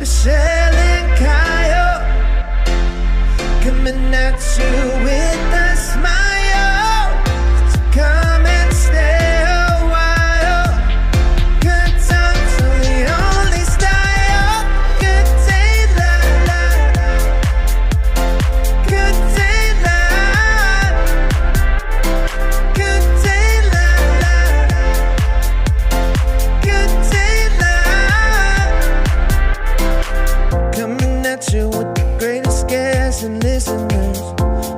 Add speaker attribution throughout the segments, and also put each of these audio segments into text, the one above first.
Speaker 1: Michelle and Kyle coming at you with a smile. So come and stay a while. Good times are the only style. Good day, la la. Good day, la. Good day, la la. Good day, la. Coming at you with the greatest guests and listeners.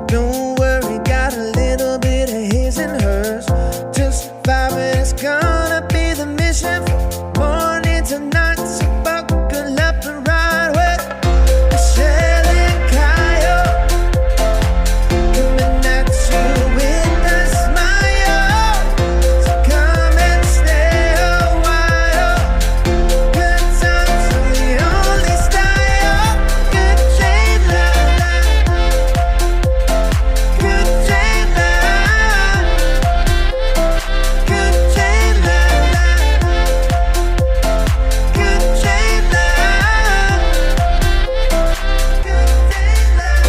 Speaker 1: Don't worry, got a little bit of his and hers. Just 5 minutes, gonna be the mission from morning to night. So buckle up and ride with Michelle and Kyle. Coming at you with a smile. So come and stay a while. Good times are the only style. Good day, la la. Good day, la. Good day, la la. Good day, la. Good day, la.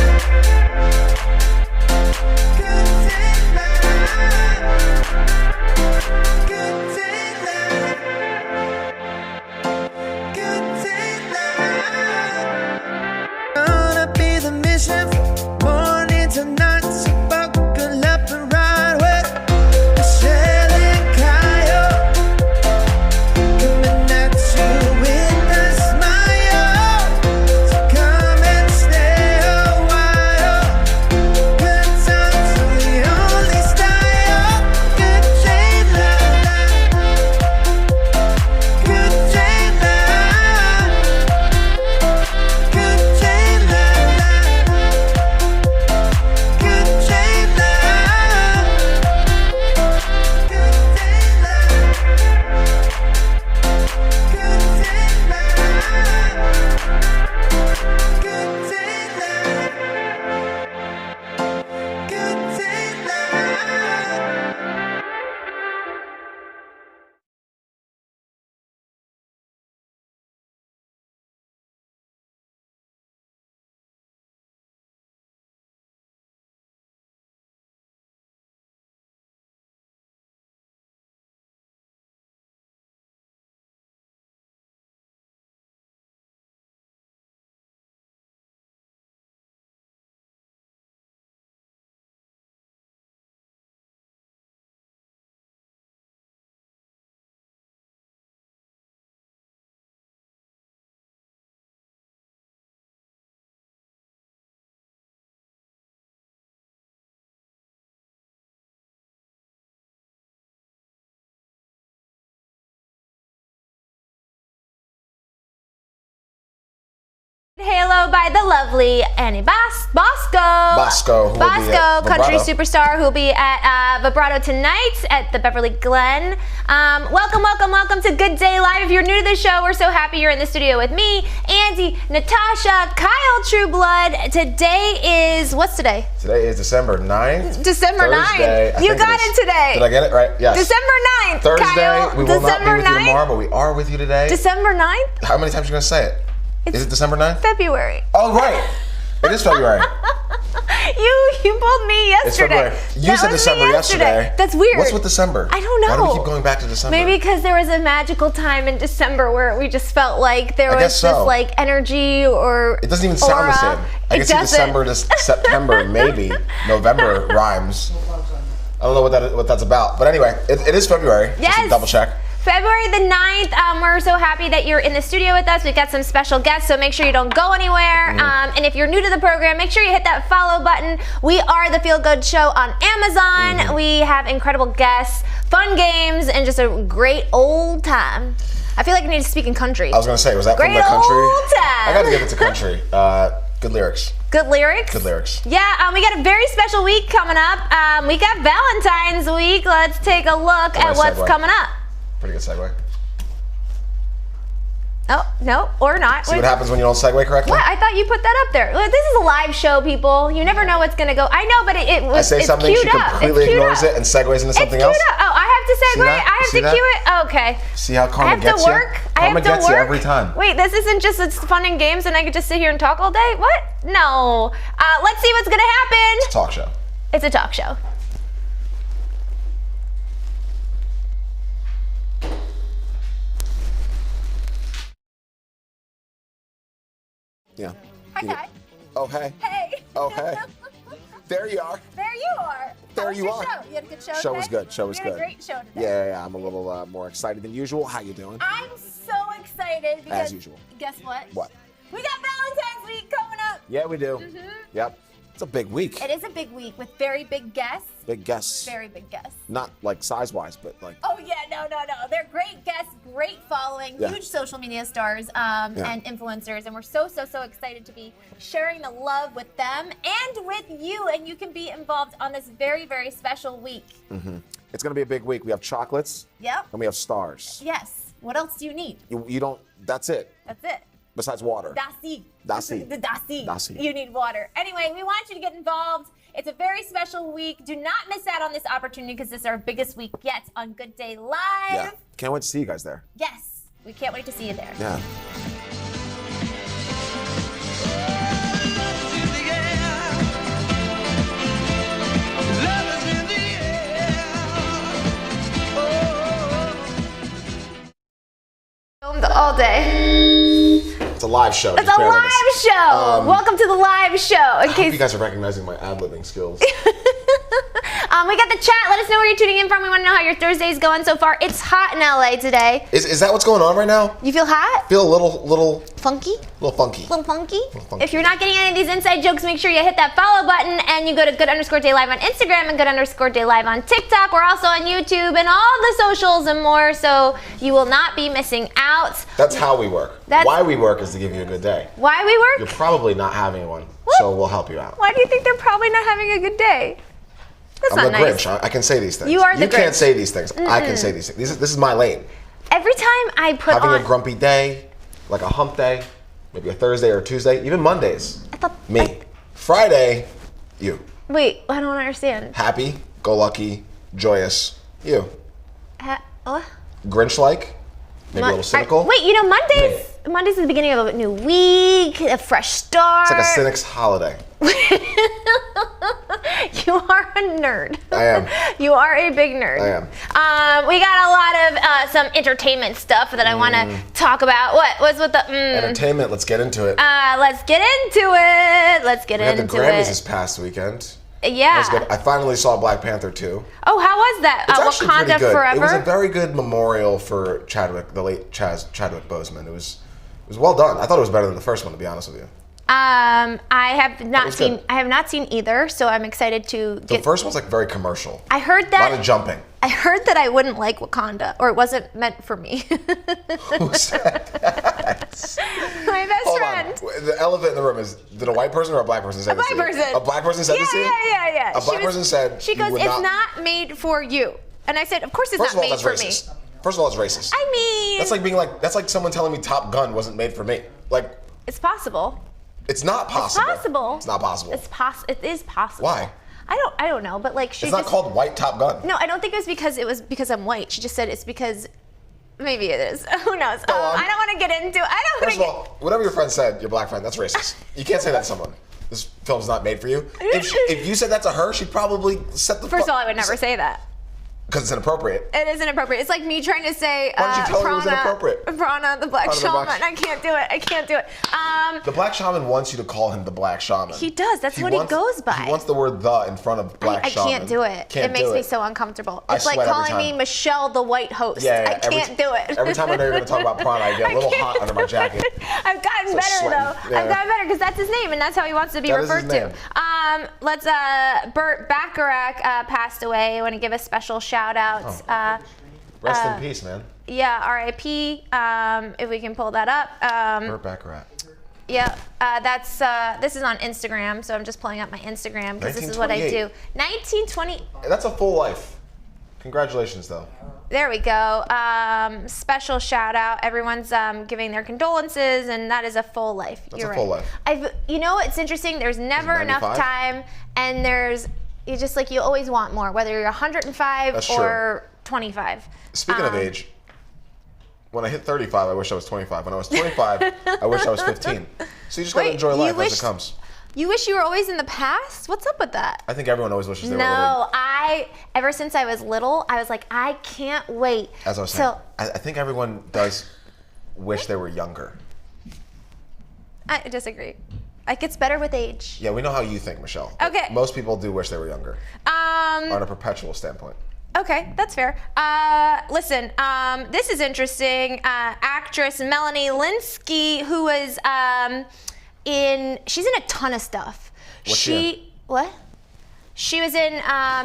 Speaker 1: Good day, la. Good day, la. Gonna be the mission from morning to night. So buckle up and ride with Michelle and Kyle. Coming at you with a smile. So come and stay a while. Good times are the only style. Good day, la la. Good day, la. Good day, la la. Good day, la. Good day, la. Good day, la. Good day, la.
Speaker 2: Halo by the lovely Annie Bosco.
Speaker 3: Bosco, who will be at
Speaker 2: country
Speaker 3: Vibrato.
Speaker 2: superstar, who will be at Vibrato tonight at the Beverly Glen. Welcome to Good Day Live. If you're new to the show, we're so happy you're in the studio with me, Andy, Natasha, Kyle Trueblood. Today is, what's today?
Speaker 3: Today is December 9th.
Speaker 2: December
Speaker 3: Thursday.
Speaker 2: 9th. You got it today.
Speaker 3: Did I get it right? Yes.
Speaker 2: December 9th,
Speaker 3: Thursday.
Speaker 2: Kyle.
Speaker 3: We will not be
Speaker 2: December
Speaker 3: with you
Speaker 2: 9th?
Speaker 3: tomorrow, but we are with you today.
Speaker 2: December 9th?
Speaker 3: How many times are you going to say it? Is it December 9th?
Speaker 2: February.
Speaker 3: Oh, right. It is February.
Speaker 2: You pulled me yesterday.
Speaker 3: It's February. You said
Speaker 2: was me
Speaker 3: December yesterday.
Speaker 2: That's weird.
Speaker 3: What's with December?
Speaker 2: I don't know.
Speaker 3: Why do we keep going back to December?
Speaker 2: Maybe because there was a magical time in December where we just felt like there was
Speaker 3: guess so.
Speaker 2: this like energy or
Speaker 3: It doesn't even sound the
Speaker 2: aura.
Speaker 3: same. I can see December to September, maybe. November rhymes. I don't know what that's about. But anyway, it is February.
Speaker 2: Yes.
Speaker 3: Just to double check.
Speaker 2: February the 9th, we're so happy that you're in the studio with us. We've got some special guests, so make sure you don't go anywhere. And if you're new to the program, make sure you hit that follow button. We are the Feel Good Show on Amazon. We have incredible guests, fun games, and just a great old time. I feel like I need to speak in country.
Speaker 3: I was going to say, was that
Speaker 2: Great
Speaker 3: from the country?
Speaker 2: old time.
Speaker 3: I got to give it to country. Good lyrics.
Speaker 2: Good lyrics?
Speaker 3: Good lyrics.
Speaker 2: Yeah, we got a very special week coming up. We got Valentine's week. Let's take a look at what's
Speaker 3: segue.
Speaker 2: coming up.
Speaker 3: Pretty good segue.
Speaker 2: Oh, no, or not.
Speaker 3: See what happens when you don't segue correctly?
Speaker 2: What? I thought you put that up there. Look, this is a live show, people. You never know what's going to go. I know, but it was
Speaker 3: I say
Speaker 2: it's
Speaker 3: something, she
Speaker 2: queued up.
Speaker 3: completely
Speaker 2: It's queued
Speaker 3: ignores
Speaker 2: up.
Speaker 3: it and segues into something
Speaker 2: it's
Speaker 3: else.
Speaker 2: Queued up. Oh, I have to
Speaker 3: See
Speaker 2: segue?
Speaker 3: that?
Speaker 2: I have
Speaker 3: See
Speaker 2: to
Speaker 3: that?
Speaker 2: cue it? Oh, okay.
Speaker 3: See how
Speaker 2: I
Speaker 3: Karma
Speaker 2: have
Speaker 3: gets
Speaker 2: to
Speaker 3: you?
Speaker 2: work.
Speaker 3: Karma gets you every time.
Speaker 2: Wait, this isn't just it's fun and games and I could just sit here and talk all day? What? No. Let's see what's going to happen.
Speaker 3: It's a talk show.
Speaker 2: It's a talk show.
Speaker 3: Yeah.
Speaker 2: Hi.
Speaker 3: Oh, hey.
Speaker 2: Hey.
Speaker 3: Oh, hey. There you are.
Speaker 2: There you are.
Speaker 3: There
Speaker 2: How was
Speaker 3: you
Speaker 2: your
Speaker 3: are.
Speaker 2: Show? You had a good show
Speaker 3: Show
Speaker 2: today?
Speaker 3: was good. Show was
Speaker 2: You had
Speaker 3: good.
Speaker 2: a great show today.
Speaker 3: Yeah. I'm a little more excited than usual. How you doing?
Speaker 2: I'm so excited because
Speaker 3: As usual.
Speaker 2: Guess what?
Speaker 3: What?
Speaker 2: We got Valentine's week coming up.
Speaker 3: Yeah, we do. Yep. It's a big week.
Speaker 2: It is a big week with very big guests.
Speaker 3: Big guests.
Speaker 2: Very big guests.
Speaker 3: Not like size-wise, but like.
Speaker 2: Oh yeah, no. They're great guests, great following,
Speaker 3: Yeah.
Speaker 2: huge social media stars and influencers, and we're so excited to be sharing the love with them and with you. And you can be involved on this very, very special week.
Speaker 3: It's gonna be a big week. We have chocolates
Speaker 2: Yep.
Speaker 3: and we have stars.
Speaker 2: Yes. What else do you need?
Speaker 3: You don't. That's it.
Speaker 2: That's it.
Speaker 3: Besides water.
Speaker 2: Dasi.
Speaker 3: Dasi.
Speaker 2: The dasi.
Speaker 3: Dasi.
Speaker 2: You need water. Anyway, we want you to get involved. It's a very special week. Do not miss out on this opportunity because this is our biggest week yet on Good Day Live.
Speaker 3: Yeah. Can't wait to see you guys there.
Speaker 2: Yes. We can't wait to see you there.
Speaker 3: Yeah.
Speaker 2: Filmed all day.
Speaker 3: It's a live show.
Speaker 2: It's a live show. Welcome to the live show.
Speaker 3: I hope you guys are recognizing my ad-libbing skills.
Speaker 2: We got the chat. Let us know where you're tuning in from. We want to know how your Thursday's going so far. It's hot in LA today.
Speaker 3: Is that what's going on right now?
Speaker 2: You feel hot?
Speaker 3: Feel a little
Speaker 2: Funky?
Speaker 3: funky.
Speaker 2: Little funky?
Speaker 3: funky.
Speaker 2: If you're not getting any of these inside jokes, make sure you hit that follow button and you go to good_day_live on Instagram and good_day_live on TikTok. We're also on YouTube and all the socials and more, so you will not be missing out.
Speaker 3: That's how we work. Why we work is to give you a good day.
Speaker 2: Why we work?
Speaker 3: You're probably not having one, so we'll help you out.
Speaker 2: Why do you think they're probably not having a good day? That's
Speaker 3: I'm
Speaker 2: not
Speaker 3: the
Speaker 2: nice.
Speaker 3: Grinch. I can say these things.
Speaker 2: You are the
Speaker 3: You can't
Speaker 2: Grinch.
Speaker 3: say these things. I can say these things. This is my lane.
Speaker 2: Every time I put
Speaker 3: Having
Speaker 2: on
Speaker 3: a grumpy day, like a hump day, maybe a Thursday or a Tuesday, even Mondays. Me. Friday, you.
Speaker 2: Wait, I don't understand.
Speaker 3: Happy, go lucky, joyous, you.
Speaker 2: What?
Speaker 3: Grinch-like, maybe a little cynical.
Speaker 2: Wait, you know Monday's is the beginning of a new week, a fresh start.
Speaker 3: It's like a cynic's holiday.
Speaker 2: You are a nerd.
Speaker 3: I am.
Speaker 2: You are a big nerd.
Speaker 3: I am.
Speaker 2: We got a lot of some entertainment stuff that I want to talk about. What's with the
Speaker 3: Entertainment, let's get into it.
Speaker 2: Let's get into it. Let's get
Speaker 3: We had
Speaker 2: into
Speaker 3: the Grammys
Speaker 2: it.
Speaker 3: this past weekend.
Speaker 2: Yeah.
Speaker 3: That was good. I finally saw Black Panther 2.
Speaker 2: Oh, how was that?
Speaker 3: It's actually
Speaker 2: Wakanda
Speaker 3: pretty good.
Speaker 2: Forever.
Speaker 3: It was a very good memorial for Chadwick, the late Chadwick Boseman. It was well done. I thought it was better than the first one, to be honest with you.
Speaker 2: I have not
Speaker 3: was
Speaker 2: seen.
Speaker 3: good.
Speaker 2: I have not seen either, so I'm excited to
Speaker 3: The
Speaker 2: get.
Speaker 3: first one's like very commercial.
Speaker 2: I heard
Speaker 3: A
Speaker 2: that.
Speaker 3: lot of jumping.
Speaker 2: I heard that I wouldn't like Wakanda, or it wasn't meant for me.
Speaker 3: Who said that?
Speaker 2: My best
Speaker 3: Hold
Speaker 2: friend.
Speaker 3: on. The elephant in the room is, did a white person or a black person say
Speaker 2: A
Speaker 3: this
Speaker 2: black
Speaker 3: to you?
Speaker 2: person.
Speaker 3: A black person said this to you?
Speaker 2: Yeah.
Speaker 3: A black person said
Speaker 2: She
Speaker 3: you
Speaker 2: goes,
Speaker 3: would
Speaker 2: "It's not made for you," and I said, "Of course it's
Speaker 3: First
Speaker 2: not
Speaker 3: of all,
Speaker 2: made
Speaker 3: that's
Speaker 2: for
Speaker 3: racist.
Speaker 2: me."
Speaker 3: First of all, it's racist.
Speaker 2: I mean,
Speaker 3: That's like someone telling me Top Gun wasn't made for me. Like,
Speaker 2: it's possible.
Speaker 3: it's not possible.
Speaker 2: It's possible.
Speaker 3: It's not possible.
Speaker 2: It is possible.
Speaker 3: Why?
Speaker 2: I don't know, but like she
Speaker 3: It's not
Speaker 2: just.
Speaker 3: called White Top Gun.
Speaker 2: No, I don't think it was because I'm white. She just said it's because. Maybe it is. Who knows?
Speaker 3: Go on.
Speaker 2: I don't want to get into.
Speaker 3: First of all, whatever your friend said, your black friend, that's racist. You can't say that to someone. This film's not made for you. If you said that to her, she'd probably set the.
Speaker 2: First of all, I would never say that.
Speaker 3: Because it's inappropriate.
Speaker 2: It is inappropriate. It's like me trying to say
Speaker 3: Why don't you tell her it was inappropriate?
Speaker 2: Prana, the black
Speaker 3: Prana the
Speaker 2: shaman.
Speaker 3: Black-
Speaker 2: I can't do it.
Speaker 3: The Black Shaman wants you to call him the Black Shaman.
Speaker 2: He does. That's what he goes by.
Speaker 3: He wants the word "the" in front of Black
Speaker 2: I
Speaker 3: Shaman.
Speaker 2: can't do it.
Speaker 3: Can't
Speaker 2: It makes
Speaker 3: do
Speaker 2: me so uncomfortable.
Speaker 3: I
Speaker 2: It's like
Speaker 3: sweat every
Speaker 2: calling me
Speaker 3: time.
Speaker 2: Michelle the White Host.
Speaker 3: Yeah,
Speaker 2: I can't do it.
Speaker 3: Every time I know you're going to talk about Prana, I get a little hot under my jacket.
Speaker 2: I've gotten better
Speaker 3: sweating.
Speaker 2: though.
Speaker 3: Yeah.
Speaker 2: I've gotten better because that's his name and that's how he wants to be
Speaker 3: That is
Speaker 2: referred
Speaker 3: his
Speaker 2: to.
Speaker 3: name.
Speaker 2: Let's Burt Bacharach passed away. I want to give a special shout out.
Speaker 3: Rest in peace, man.
Speaker 2: Yeah, R.I.P. If we can pull that up.
Speaker 3: Burt Bacharach.
Speaker 2: Yeah, this is on Instagram, so I'm just pulling up my Instagram because this is what I do. 1920.
Speaker 3: That's a full life. Congratulations, though.
Speaker 2: There we go. Special shout out. Everyone's giving their condolences, and that is a full life.
Speaker 3: That's
Speaker 2: You're
Speaker 3: a full
Speaker 2: right.
Speaker 3: life.
Speaker 2: It's interesting. There's never enough
Speaker 3: 95?
Speaker 2: time, and you just like you always want more, whether you're 105
Speaker 3: That's
Speaker 2: or 25.
Speaker 3: Speaking of age, When I hit 35, I wish I was 25. When I was 25, I wish I was 15. So you just gotta enjoy life as it comes.
Speaker 2: You wish you were always in the past? What's up with that?
Speaker 3: I think everyone always wishes they were little.
Speaker 2: No, ever since I was little, I was like, I can't wait.
Speaker 3: As I was saying, I think everyone does wish they were younger.
Speaker 2: I disagree. It gets better with age.
Speaker 3: Yeah, we know how you think, Michelle.
Speaker 2: Okay.
Speaker 3: Most people do wish they were younger. On a perpetual standpoint.
Speaker 2: Okay, that's fair. Listen, this is interesting. Actress Melanie Lynskey, who was she's in a ton of stuff. What? She was in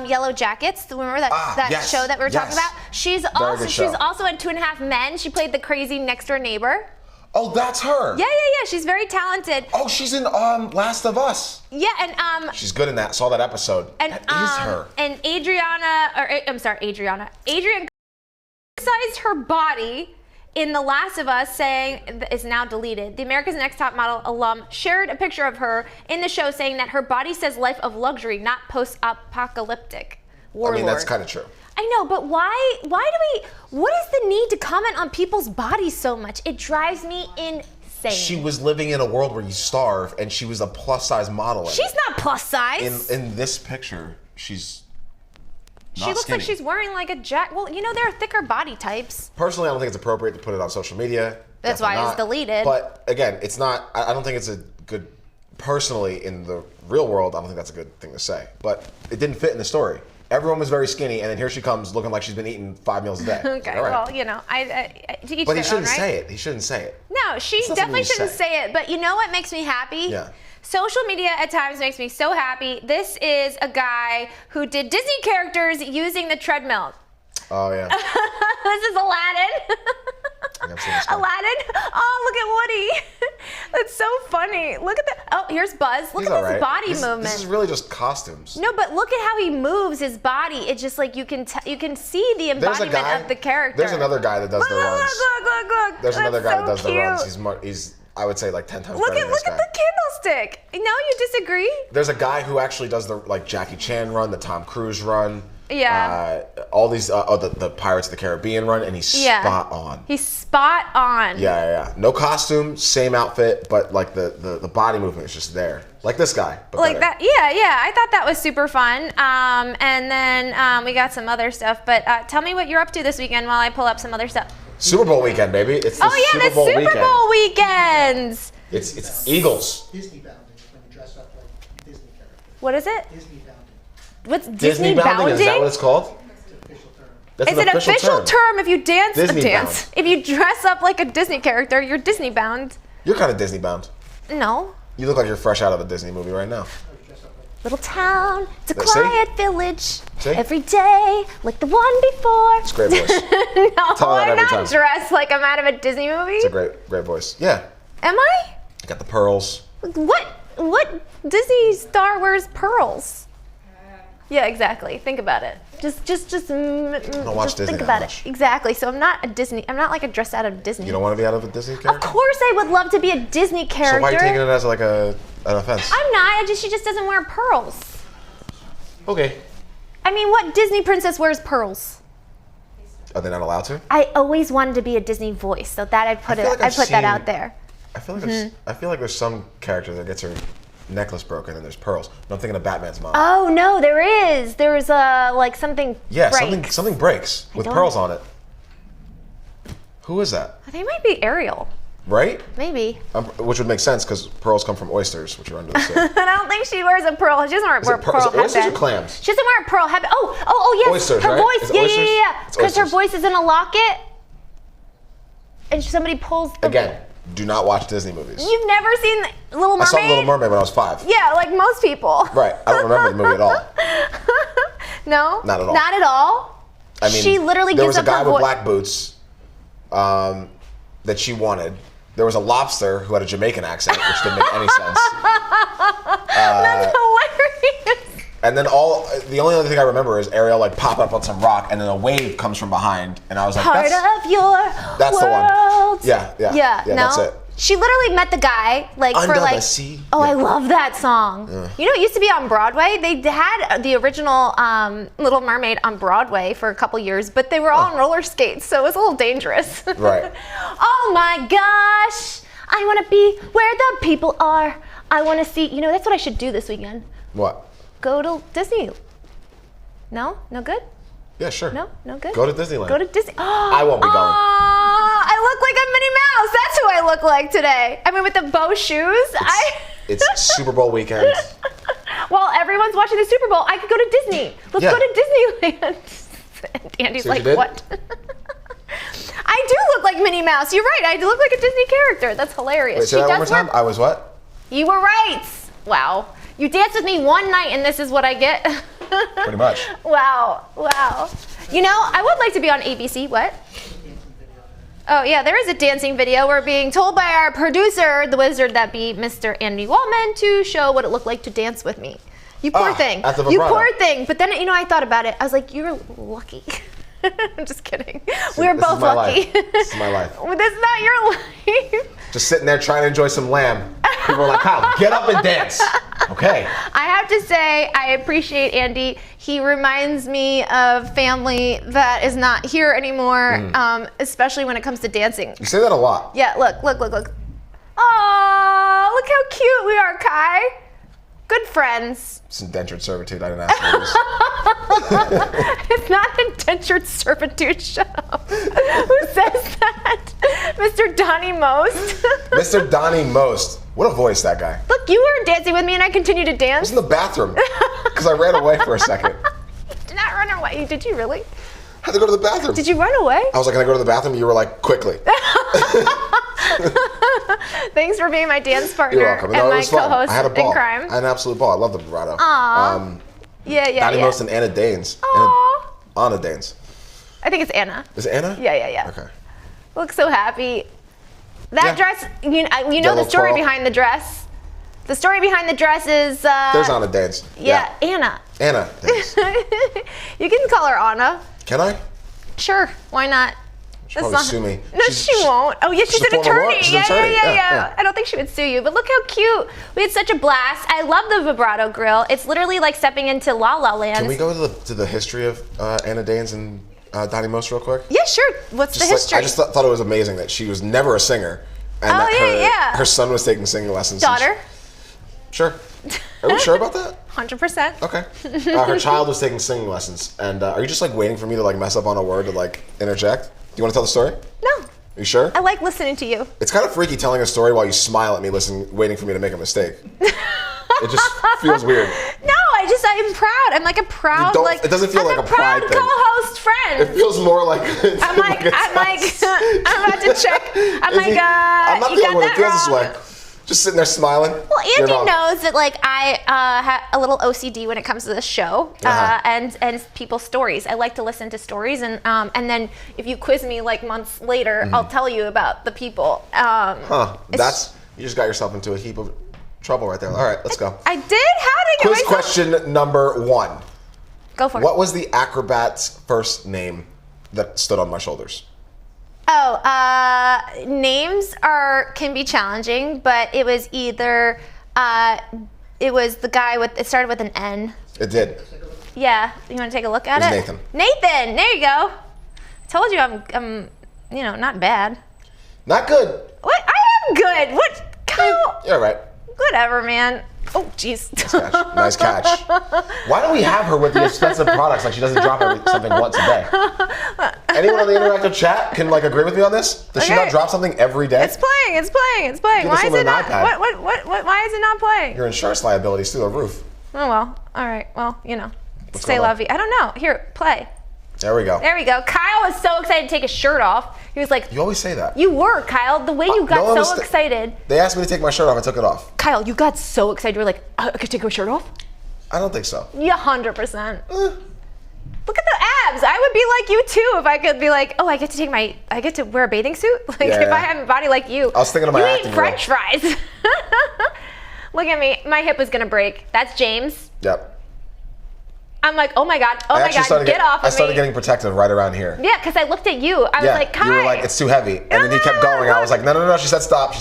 Speaker 2: Yellow Jackets. Remember that
Speaker 3: yes,
Speaker 2: show that we were talking about? She's also in 2.5 Men. She played the crazy next door neighbor.
Speaker 3: Oh, that's her.
Speaker 2: Yeah. She's very talented.
Speaker 3: Oh, she's in Last of Us.
Speaker 2: Yeah, and
Speaker 3: she's good in that. Saw that episode.
Speaker 2: And
Speaker 3: that is her.
Speaker 2: And Adriana criticized her body in The Last of Us, saying it's now deleted. The America's Next Top Model alum shared a picture of her in the show, saying that her body says life of luxury, not post-apocalyptic warlord.
Speaker 3: I mean, that's kind of true.
Speaker 2: I know, but what is the need to comment on people's bodies so much? It drives me insane.
Speaker 3: She was living in a world where you starve, and she was a plus-size model.
Speaker 2: She's not plus size.
Speaker 3: In this picture, she's not
Speaker 2: She looks
Speaker 3: skinny.
Speaker 2: like she's wearing like a jacket. Well, there are thicker body types.
Speaker 3: Personally, I don't think it's appropriate to put it on social media.
Speaker 2: That's why it was deleted.
Speaker 3: But again, it's not. I don't think it's a good. Personally, in the real world, I don't think that's a good thing to say. But it didn't fit in the story. Everyone was very skinny, and then here she comes looking like she's been eating 5 meals a day.
Speaker 2: Okay,
Speaker 3: right.
Speaker 2: well, to each
Speaker 3: But
Speaker 2: their
Speaker 3: he shouldn't
Speaker 2: own, right?
Speaker 3: say it. He shouldn't say it.
Speaker 2: No, she definitely shouldn't say it. But you know what makes me happy?
Speaker 3: Yeah.
Speaker 2: Social media at times makes me so happy. This is a guy who did Disney characters using the treadmill.
Speaker 3: Oh, yeah.
Speaker 2: This is Aladdin.
Speaker 3: I've seen this guy.
Speaker 2: Aladdin. Oh, look at Woody. That's so funny. Look at that. Oh, here's Buzz. Look
Speaker 3: He's
Speaker 2: at
Speaker 3: all
Speaker 2: his
Speaker 3: right.
Speaker 2: body movement.
Speaker 3: This is really just costumes.
Speaker 2: No, but look at how he moves his body. It's just like you can see the embodiment of the character.
Speaker 3: There's another guy that does the runs.
Speaker 2: Look.
Speaker 3: There's another guy that does
Speaker 2: so
Speaker 3: the runs.
Speaker 2: cute.
Speaker 3: He's I would say like 10 times
Speaker 2: Look
Speaker 3: better
Speaker 2: at
Speaker 3: than this guy.
Speaker 2: the candlestick. No, you disagree?
Speaker 3: There's a guy who actually does the Jackie Chan run, the Tom Cruise run.
Speaker 2: Yeah.
Speaker 3: All these the Pirates of the Caribbean run, and he's spot on.
Speaker 2: He's spot on.
Speaker 3: Yeah. No costume, same outfit, but like the body movement is just there. Like this guy. But
Speaker 2: like
Speaker 3: better.
Speaker 2: that. Yeah. I thought that was super fun. And then we got some other stuff. But tell me what you're up to this weekend while I pull up some other stuff.
Speaker 3: Super Bowl weekend, baby. It's the Super Bowl
Speaker 2: Super
Speaker 3: weekend.
Speaker 2: Bowl weekends.
Speaker 3: It's Eagles.
Speaker 4: Disney bounding is when you dress up like Disney characters.
Speaker 2: What is it?
Speaker 4: Disney bounding.
Speaker 2: What's Disney
Speaker 3: bounding? Is that what it's called?
Speaker 4: It's the official term.
Speaker 3: That's
Speaker 2: It's an official term if you dance
Speaker 3: Disney
Speaker 2: a dance.
Speaker 3: bound.
Speaker 2: If you dress up like a Disney character, you're Disney bound.
Speaker 3: You're kind of Disney bound.
Speaker 2: No.
Speaker 3: You look like you're fresh out of a Disney movie right now.
Speaker 4: You dress up like
Speaker 2: Little town, it's a
Speaker 3: See?
Speaker 2: quiet village.
Speaker 3: See?
Speaker 2: Every day, like the one before.
Speaker 3: It's a great voice.
Speaker 2: No,
Speaker 3: Tell her that
Speaker 2: I'm
Speaker 3: every
Speaker 2: not
Speaker 3: time.
Speaker 2: dressed like I'm out of a Disney movie.
Speaker 3: It's a great voice. Yeah.
Speaker 2: Am I?
Speaker 3: You got the pearls.
Speaker 2: What Disney star wears pearls? Yeah, exactly. Think about it. Just
Speaker 3: watch
Speaker 2: just
Speaker 3: Disney
Speaker 2: think
Speaker 3: that
Speaker 2: about
Speaker 3: much.
Speaker 2: it. Exactly. So I'm not a Disney. I'm not like a dressed out of Disney.
Speaker 3: You don't want to be out of a Disney character?
Speaker 2: Of course, I would love to be a Disney character.
Speaker 3: So why are you taking it as like an offense?
Speaker 2: I'm not. She just doesn't wear pearls.
Speaker 3: Okay.
Speaker 2: I mean, what Disney princess wears pearls?
Speaker 3: Are they not allowed to?
Speaker 2: I always wanted to be a Disney voice, so that I put
Speaker 3: feel like I've
Speaker 2: that
Speaker 3: seen-
Speaker 2: out there.
Speaker 3: I feel like there's some character that gets her necklace broken and there's pearls. No, I'm thinking of Batman's mom.
Speaker 2: Oh no, there is. There's like something.
Speaker 3: Yeah,
Speaker 2: breaks.
Speaker 3: something breaks with
Speaker 2: don't-
Speaker 3: pearls on it. Who is that?
Speaker 2: They might be Ariel.
Speaker 3: Right?
Speaker 2: Maybe.
Speaker 3: Which would make sense because pearls come from oysters, which are under the sea.
Speaker 2: I don't think she wears a pearl. She doesn't wear a pearl
Speaker 3: is it oysters or
Speaker 2: headband.
Speaker 3: clams?
Speaker 2: She doesn't wear a pearl headband. Oh yes.
Speaker 3: Oysters,
Speaker 2: her
Speaker 3: right?
Speaker 2: voice.
Speaker 3: Is it oysters?
Speaker 2: Yeah.
Speaker 3: It's
Speaker 2: Because her
Speaker 3: oysters.
Speaker 2: voice is in a locket, and somebody pulls.
Speaker 3: Again, do not watch Disney movies.
Speaker 2: You've never seen Little Mermaid?
Speaker 3: I saw Little Mermaid when I was 5.
Speaker 2: Yeah, like most people.
Speaker 3: Right. I don't remember the movie at all.
Speaker 2: No.
Speaker 3: Not at all.
Speaker 2: Not at all.
Speaker 3: I mean,
Speaker 2: she literally
Speaker 3: there
Speaker 2: gives
Speaker 3: was a
Speaker 2: up
Speaker 3: guy
Speaker 2: her
Speaker 3: with
Speaker 2: voice.
Speaker 3: black boots that she wanted. There was a lobster who had a Jamaican accent, which didn't make any sense.
Speaker 2: That's hilarious.
Speaker 3: And then the only other thing I remember is Ariel like pop up on some rock, and then a wave comes from behind, and I was like,
Speaker 2: Part of your
Speaker 3: that's the one.
Speaker 2: world.
Speaker 3: Yeah,
Speaker 2: Yeah, no?
Speaker 3: that's it.
Speaker 2: She literally met the guy like
Speaker 3: Under
Speaker 2: for
Speaker 3: the
Speaker 2: like.
Speaker 3: Sea.
Speaker 2: Oh, I
Speaker 3: Yeah.
Speaker 2: love that song. You know, it used to be on Broadway. They had the original Little Mermaid on Broadway for a couple years, but they were all on roller skates, so it was a little dangerous.
Speaker 3: Right.
Speaker 2: Oh my gosh! I want to be where the people are. I want to see. You know, that's what I should do this weekend.
Speaker 3: What?
Speaker 2: Go to Disney. No? No good?
Speaker 3: Yeah, sure.
Speaker 2: No? No good?
Speaker 3: Go to Disneyland.
Speaker 2: Go to Disney.
Speaker 3: I won't be going.
Speaker 2: I look like a Minnie Mouse. That's who I look like today. I mean, with the bow shoes.
Speaker 3: It's Super Bowl weekend.
Speaker 2: Well, everyone's watching the Super Bowl. I could go to Disney. Let's
Speaker 3: Yeah.
Speaker 2: go to Disneyland. And Andy's
Speaker 3: See what
Speaker 2: like,
Speaker 3: you did?
Speaker 2: what? I do look like Minnie Mouse. You're right. I do look like a Disney character. That's hilarious.
Speaker 3: Wait, say that one more time. I was what?
Speaker 2: You were right. Wow. You danced with me one night and this is what I get?
Speaker 3: Pretty much.
Speaker 2: Wow. Wow. You know, I would like to be on ABC. What? Oh, yeah, there is a dancing video. We're being told by our producer, the wizard that be Mr. Andy Wallman, to show what it looked like to dance with me. You poor thing.
Speaker 3: at the
Speaker 2: You
Speaker 3: vibrato.
Speaker 2: poor thing. But then, you know, I thought about it. I was like, you're lucky. I'm just kidding. We were
Speaker 3: This is
Speaker 2: both
Speaker 3: my
Speaker 2: lucky.
Speaker 3: life. This is my life.
Speaker 2: Well, this is not your life.
Speaker 3: Just sitting there trying to enjoy some lamb. People are like, Kyle, get up and dance. Okay.
Speaker 2: I have to say, I appreciate Andy. He reminds me of family that is not here anymore, especially when it comes to dancing.
Speaker 3: You say that a lot.
Speaker 2: Yeah, look. Oh, look how cute we are, Kai. Good friends.
Speaker 3: It's indentured servitude. I didn't ask for this.
Speaker 2: It's not indentured servitude. Shut up. Who says that? Mr. Donnie Most.
Speaker 3: Mr. Donnie Most. What a voice, that guy.
Speaker 2: Look, you weren't dancing with me and I continued to
Speaker 3: I
Speaker 2: dance.
Speaker 3: was in the bathroom because I ran away for a second.
Speaker 2: Did not run away. Did you really?
Speaker 3: I had to go to the bathroom.
Speaker 2: Did you run away?
Speaker 3: I was like, can I go to the bathroom? You were like, quickly.
Speaker 2: Thanks for being my dance partner
Speaker 3: You're welcome.
Speaker 2: and
Speaker 3: No, it
Speaker 2: my
Speaker 3: was fun.
Speaker 2: co-host
Speaker 3: I had a ball.
Speaker 2: in crime.
Speaker 3: I had an absolute ball. I love the vibrato.
Speaker 2: Aw. Yeah.
Speaker 3: Donnie Most and Anna Danes.
Speaker 2: Aw.
Speaker 3: Anna Danes.
Speaker 2: I think it's Anna.
Speaker 3: Is it Anna?
Speaker 2: Yeah.
Speaker 3: Okay.
Speaker 2: Look so happy. That
Speaker 3: Yeah.
Speaker 2: dress, you know the
Speaker 3: Yellow
Speaker 2: story
Speaker 3: coral.
Speaker 2: behind the dress. The story behind the dress is,
Speaker 3: There's Anna Danes.
Speaker 2: yeah, Anna.
Speaker 3: Anna Danes.
Speaker 2: You can call her Anna.
Speaker 3: Can I?
Speaker 2: Sure, why not?
Speaker 3: She'll probably sue me.
Speaker 2: No, she won't. Oh, yeah, she's
Speaker 3: a
Speaker 2: an
Speaker 3: former
Speaker 2: attorney.
Speaker 3: lawyer. She's an attorney.
Speaker 2: Yeah.
Speaker 3: Yeah.
Speaker 2: I don't think she would sue you, but look how cute. We had such a blast. I love the vibrato grill. It's literally like stepping into La La Land.
Speaker 3: Can we go to the history of Anna Danes and Donnie Most real quick?
Speaker 2: Yeah, sure. What's the history?
Speaker 3: I just thought it was amazing that she was never a singer. And
Speaker 2: Oh,
Speaker 3: that
Speaker 2: yeah.
Speaker 3: her son was taking singing lessons. and
Speaker 2: Daughter,
Speaker 3: Sure. Are we sure about that?
Speaker 2: 100%.
Speaker 3: Okay. Her child was taking singing lessons. And are you just like waiting for me to like mess up on a word to like interject? Do you want to tell the story?
Speaker 2: No,
Speaker 3: Are you sure?
Speaker 2: I like listening to you.
Speaker 3: It's kind of freaky telling a story while you smile at me, waiting for me to make a mistake. It just feels weird.
Speaker 2: No, I'm proud. I'm like a proud,
Speaker 3: don't-
Speaker 2: like
Speaker 3: it doesn't feel
Speaker 2: I'm
Speaker 3: like a
Speaker 2: proud
Speaker 3: pride thing.
Speaker 2: co-host friend.
Speaker 3: It feels more like
Speaker 2: I'm like, I'm about to check. I'm like,
Speaker 3: I'm not
Speaker 2: you
Speaker 3: the
Speaker 2: got
Speaker 3: only one
Speaker 2: that
Speaker 3: that feels
Speaker 2: wrong.
Speaker 3: this way. Just sitting there smiling.
Speaker 2: Well,
Speaker 3: You're
Speaker 2: Andy
Speaker 3: wrong.
Speaker 2: knows that like I have a little OCD when it comes to this show and people's stories. I like to listen to stories and then if you quiz me like months later, I'll tell you about the people.
Speaker 3: Huh.
Speaker 2: It's-
Speaker 3: You just got yourself into a heap of trouble right there. All right, let's go.
Speaker 2: I did? How did I get
Speaker 3: Quiz
Speaker 2: myself?
Speaker 3: question number 1.
Speaker 2: Go for it.
Speaker 3: What was the acrobat's first name that stood on my shoulders?
Speaker 2: Oh, names can be challenging, but it was either it was the guy it started with an N.
Speaker 3: It did.
Speaker 2: Yeah, you want to take a look at
Speaker 3: It
Speaker 2: it?
Speaker 3: was Nathan.
Speaker 2: Nathan, there you go. Told you I'm not bad.
Speaker 3: Not good.
Speaker 2: What? I am good. What? Kyle?
Speaker 3: You're right.
Speaker 2: Whatever, man. Oh, jeez.
Speaker 3: Nice catch. Why do we have her with the expensive products like she doesn't drop something once a day? Anyone on the interactive chat can like agree with me on this? Does she
Speaker 2: Okay.
Speaker 3: not drop something every day?
Speaker 2: It's playing. It's playing. It's playing.
Speaker 3: Give
Speaker 2: Why
Speaker 3: us
Speaker 2: is
Speaker 3: on
Speaker 2: it
Speaker 3: an
Speaker 2: not?
Speaker 3: iPad.
Speaker 2: What? Why is it not playing?
Speaker 3: Your insurance liability's through the roof.
Speaker 2: Oh well. All right. Well,
Speaker 3: What's
Speaker 2: say
Speaker 3: going on?
Speaker 2: la vie. I don't know. Here, play.
Speaker 3: There we go.
Speaker 2: There we go. Kyle was so excited to take his shirt off. He was like,
Speaker 3: You always say that.
Speaker 2: "You were, Kyle. The way you
Speaker 3: no
Speaker 2: got
Speaker 3: one
Speaker 2: so
Speaker 3: was-
Speaker 2: excited,
Speaker 3: They asked me to take my shirt off. I took it off.
Speaker 2: Kyle. You got so excited. You were like, I could take my shirt off."
Speaker 3: I don't think so.
Speaker 2: Yeah, 100%. Look at the abs. I would be like you too if I could be like, oh, I get to wear a bathing suit. Like
Speaker 3: Yeah,
Speaker 2: if
Speaker 3: yeah.
Speaker 2: I have a body like you.
Speaker 3: I was thinking of my
Speaker 2: you
Speaker 3: acting
Speaker 2: eat French fries. Look at me. My hip is gonna break. That's James.
Speaker 3: Yep.
Speaker 2: I'm like, oh my God, get off of
Speaker 3: I started
Speaker 2: me.
Speaker 3: getting protective right around here.
Speaker 2: Yeah, because I looked at you. I was like, Kai.
Speaker 3: you were like, it's too heavy. And then he kept going. I was like, no. She said stop.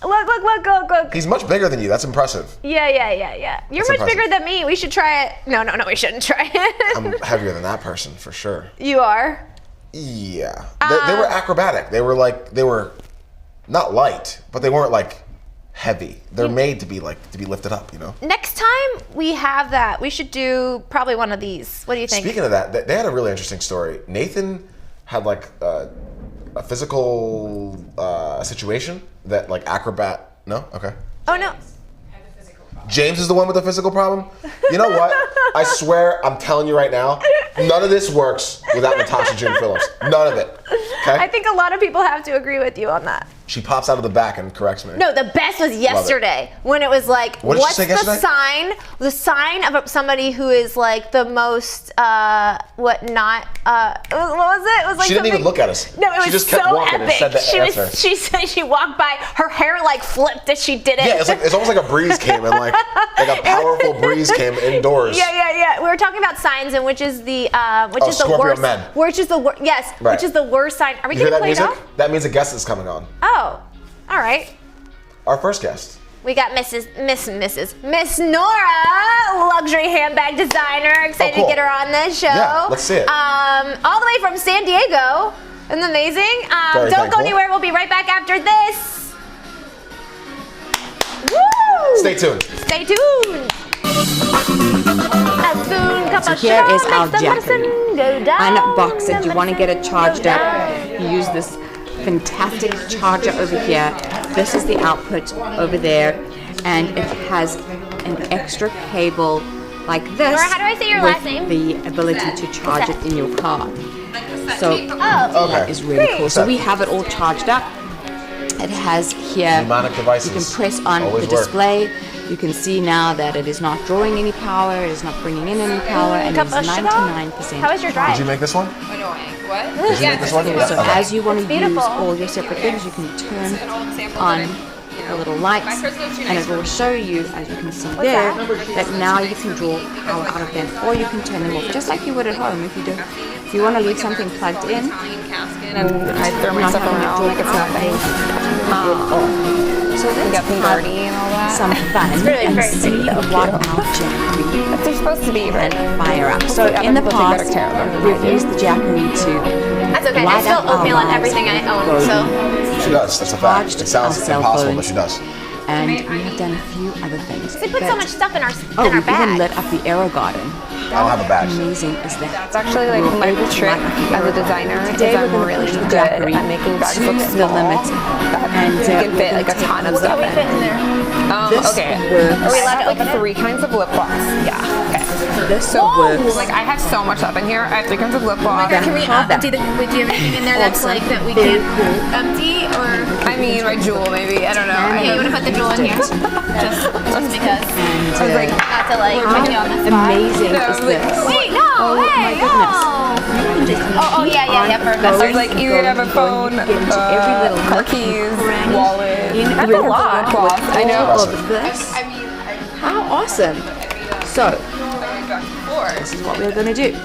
Speaker 2: Look.
Speaker 3: He's much bigger than you. That's impressive.
Speaker 2: Yeah. You're
Speaker 3: That's
Speaker 2: much
Speaker 3: impressive.
Speaker 2: bigger than me. We should try it. No, we shouldn't try it.
Speaker 3: I'm heavier than that person for sure.
Speaker 2: You are?
Speaker 3: Yeah. They were acrobatic. They were not light, but they weren't like heavy. They're made to be lifted up, you know?
Speaker 2: Next time we have that, we should do probably one of these. What do you think?
Speaker 3: Speaking of that, they had a really interesting story. Nathan had like a physical situation that like acrobat. No? Okay.
Speaker 2: Oh, no.
Speaker 3: James is the one with the physical problem? You know what? I swear, I'm telling you right now, none of this works without Natasha June Phillips. None of it. Okay?
Speaker 2: I think a lot of people have to agree with you on that.
Speaker 3: She pops out of the back and corrects me.
Speaker 2: No, the best was yesterday when it was like,
Speaker 3: What did she
Speaker 2: what's
Speaker 3: say
Speaker 2: the
Speaker 3: yesterday?
Speaker 2: sign? The sign of somebody who is like the most, what was it? It was like
Speaker 3: She didn't even
Speaker 2: something-
Speaker 3: look at us.
Speaker 2: No, it was
Speaker 3: She just kept
Speaker 2: so
Speaker 3: walking
Speaker 2: epic.
Speaker 3: and said the answer.
Speaker 2: She said she walked by, her hair like flipped as she did it.
Speaker 3: Yeah, it's almost like a breeze came and like a powerful breeze came indoors.
Speaker 2: Yeah. We were talking about signs and which is the
Speaker 3: Scorpio
Speaker 2: worst.
Speaker 3: men.
Speaker 2: Which is the worst? Yes.
Speaker 3: Right.
Speaker 2: Which is the worst sign? Are we
Speaker 3: You hear
Speaker 2: gonna
Speaker 3: that
Speaker 2: play it
Speaker 3: music?
Speaker 2: off?
Speaker 3: That means a guest is coming on.
Speaker 2: Oh, all right.
Speaker 3: Our first guest.
Speaker 2: We got Miss Nora, luxury handbag designer. Excited
Speaker 3: cool.
Speaker 2: to get her on this show.
Speaker 3: Yeah, let's see it.
Speaker 2: All the way from San Diego. Isn't that amazing?
Speaker 3: Very
Speaker 2: Don't go
Speaker 3: thankful.
Speaker 2: anywhere. We'll be right back after this. Woo!
Speaker 3: Stay tuned.
Speaker 2: Stay tuned. A spoon, cup
Speaker 5: So
Speaker 2: of
Speaker 5: here
Speaker 2: sugar
Speaker 5: is our
Speaker 2: makes the medicine go down.
Speaker 5: Unbox it. You want to get it charged
Speaker 2: Go
Speaker 5: up.
Speaker 2: down.
Speaker 5: You use this fantastic charger over here. This is the output over there, and it has an extra cable like this.
Speaker 2: Nora, how do I say your
Speaker 5: with
Speaker 2: last name?
Speaker 5: The ability to charge it in your car. So
Speaker 2: Oh,
Speaker 5: that is really cool. So
Speaker 3: Set.
Speaker 5: we have it all charged up. It has here.
Speaker 3: Pneumonic devices.
Speaker 5: You can press on
Speaker 3: Always
Speaker 5: the
Speaker 3: work.
Speaker 5: display. You can see now that it is not drawing any power. It is not bringing in any power, and it
Speaker 2: Cup
Speaker 5: is
Speaker 2: of sugar?
Speaker 5: 99%.
Speaker 2: How was your drive?
Speaker 3: Did you make this one?
Speaker 6: What?
Speaker 3: Did you make this one?
Speaker 5: So
Speaker 3: Okay.
Speaker 5: as you want to use
Speaker 2: beautiful.
Speaker 5: all your separate things, you can turn on the little lights, and it will show you, as you can see there, that now you can draw power out of them, or you can turn them off, just like you would at home. If you want to leave something plugged in,
Speaker 6: And I throw my stuff around like it's nothing.
Speaker 5: so let's
Speaker 6: Get some
Speaker 5: have
Speaker 6: dirty and all that.
Speaker 5: some fun
Speaker 2: really
Speaker 5: and
Speaker 2: very
Speaker 5: see what our Jackery
Speaker 6: They're supposed to be, right?
Speaker 5: can fire up. So
Speaker 6: Hopefully
Speaker 5: in the
Speaker 6: other people take
Speaker 5: past,
Speaker 6: better care of them.
Speaker 5: we've used the Jackery to
Speaker 2: That's okay. I
Speaker 5: light
Speaker 2: spill
Speaker 5: up our
Speaker 2: oatmeal on
Speaker 5: lives,
Speaker 2: everything I own, so.
Speaker 3: She does. That's a fact.
Speaker 5: charged
Speaker 3: It sounds
Speaker 5: our cell
Speaker 3: impossible, but
Speaker 5: phones.
Speaker 3: she does.
Speaker 5: and we have done a few other things.
Speaker 2: We put so
Speaker 5: But-
Speaker 2: much stuff in our
Speaker 5: Oh,
Speaker 2: in
Speaker 5: we
Speaker 2: our bag.
Speaker 5: even lit up the Aero Garden.
Speaker 3: I don't have a badge.
Speaker 5: Amazing is that?
Speaker 6: It's actually like
Speaker 5: We're
Speaker 6: my
Speaker 5: able to
Speaker 6: trick
Speaker 5: light up the
Speaker 6: as a
Speaker 5: Aero
Speaker 6: designer
Speaker 5: Garden.
Speaker 6: is
Speaker 5: Today we're
Speaker 6: I'm
Speaker 5: going
Speaker 6: really
Speaker 5: to push the
Speaker 6: good
Speaker 5: Jackery
Speaker 6: at making bags look
Speaker 5: to the
Speaker 6: small.
Speaker 5: limit. And
Speaker 6: You can
Speaker 5: we're
Speaker 6: fit
Speaker 5: gonna
Speaker 6: like a
Speaker 5: take
Speaker 6: ton of
Speaker 5: this
Speaker 6: stuff
Speaker 2: We
Speaker 6: in.
Speaker 2: fit in there.
Speaker 5: This
Speaker 6: Okay.
Speaker 5: works.
Speaker 2: Are we allowed
Speaker 6: I
Speaker 2: to
Speaker 6: have
Speaker 2: open
Speaker 6: like
Speaker 2: it?
Speaker 6: 3 kinds of lip gloss. Yeah. Okay.
Speaker 5: This
Speaker 6: So
Speaker 5: works.
Speaker 6: like I have so much stuff in here. I have 3 kinds of lip gloss.
Speaker 5: Can we
Speaker 2: empty the? Do you have anything in there that's like that we
Speaker 5: Very
Speaker 2: can't
Speaker 5: cool.
Speaker 2: empty or?
Speaker 6: I mean, my jewel maybe. I don't know.
Speaker 2: Okay, you want to put the jewel in here? just because.
Speaker 6: I was like,
Speaker 2: Not to like
Speaker 5: How
Speaker 2: put you on the spot.
Speaker 5: amazing
Speaker 6: Yeah, I
Speaker 5: is
Speaker 6: was like,
Speaker 5: this?
Speaker 2: Wait, no,
Speaker 5: Oh my
Speaker 2: hey,
Speaker 5: goodness.
Speaker 2: no. Oh, yeah, for
Speaker 6: I
Speaker 2: investors.
Speaker 6: was like, you could have a phone,
Speaker 5: Get into every little
Speaker 6: car
Speaker 5: nook and
Speaker 6: keys,
Speaker 5: cranny
Speaker 6: wallet.
Speaker 5: in
Speaker 6: That's a
Speaker 5: River
Speaker 6: lot of
Speaker 5: Park
Speaker 6: cloth.
Speaker 5: with
Speaker 6: I know.
Speaker 5: all of this. How awesome! So this is what we're gonna do.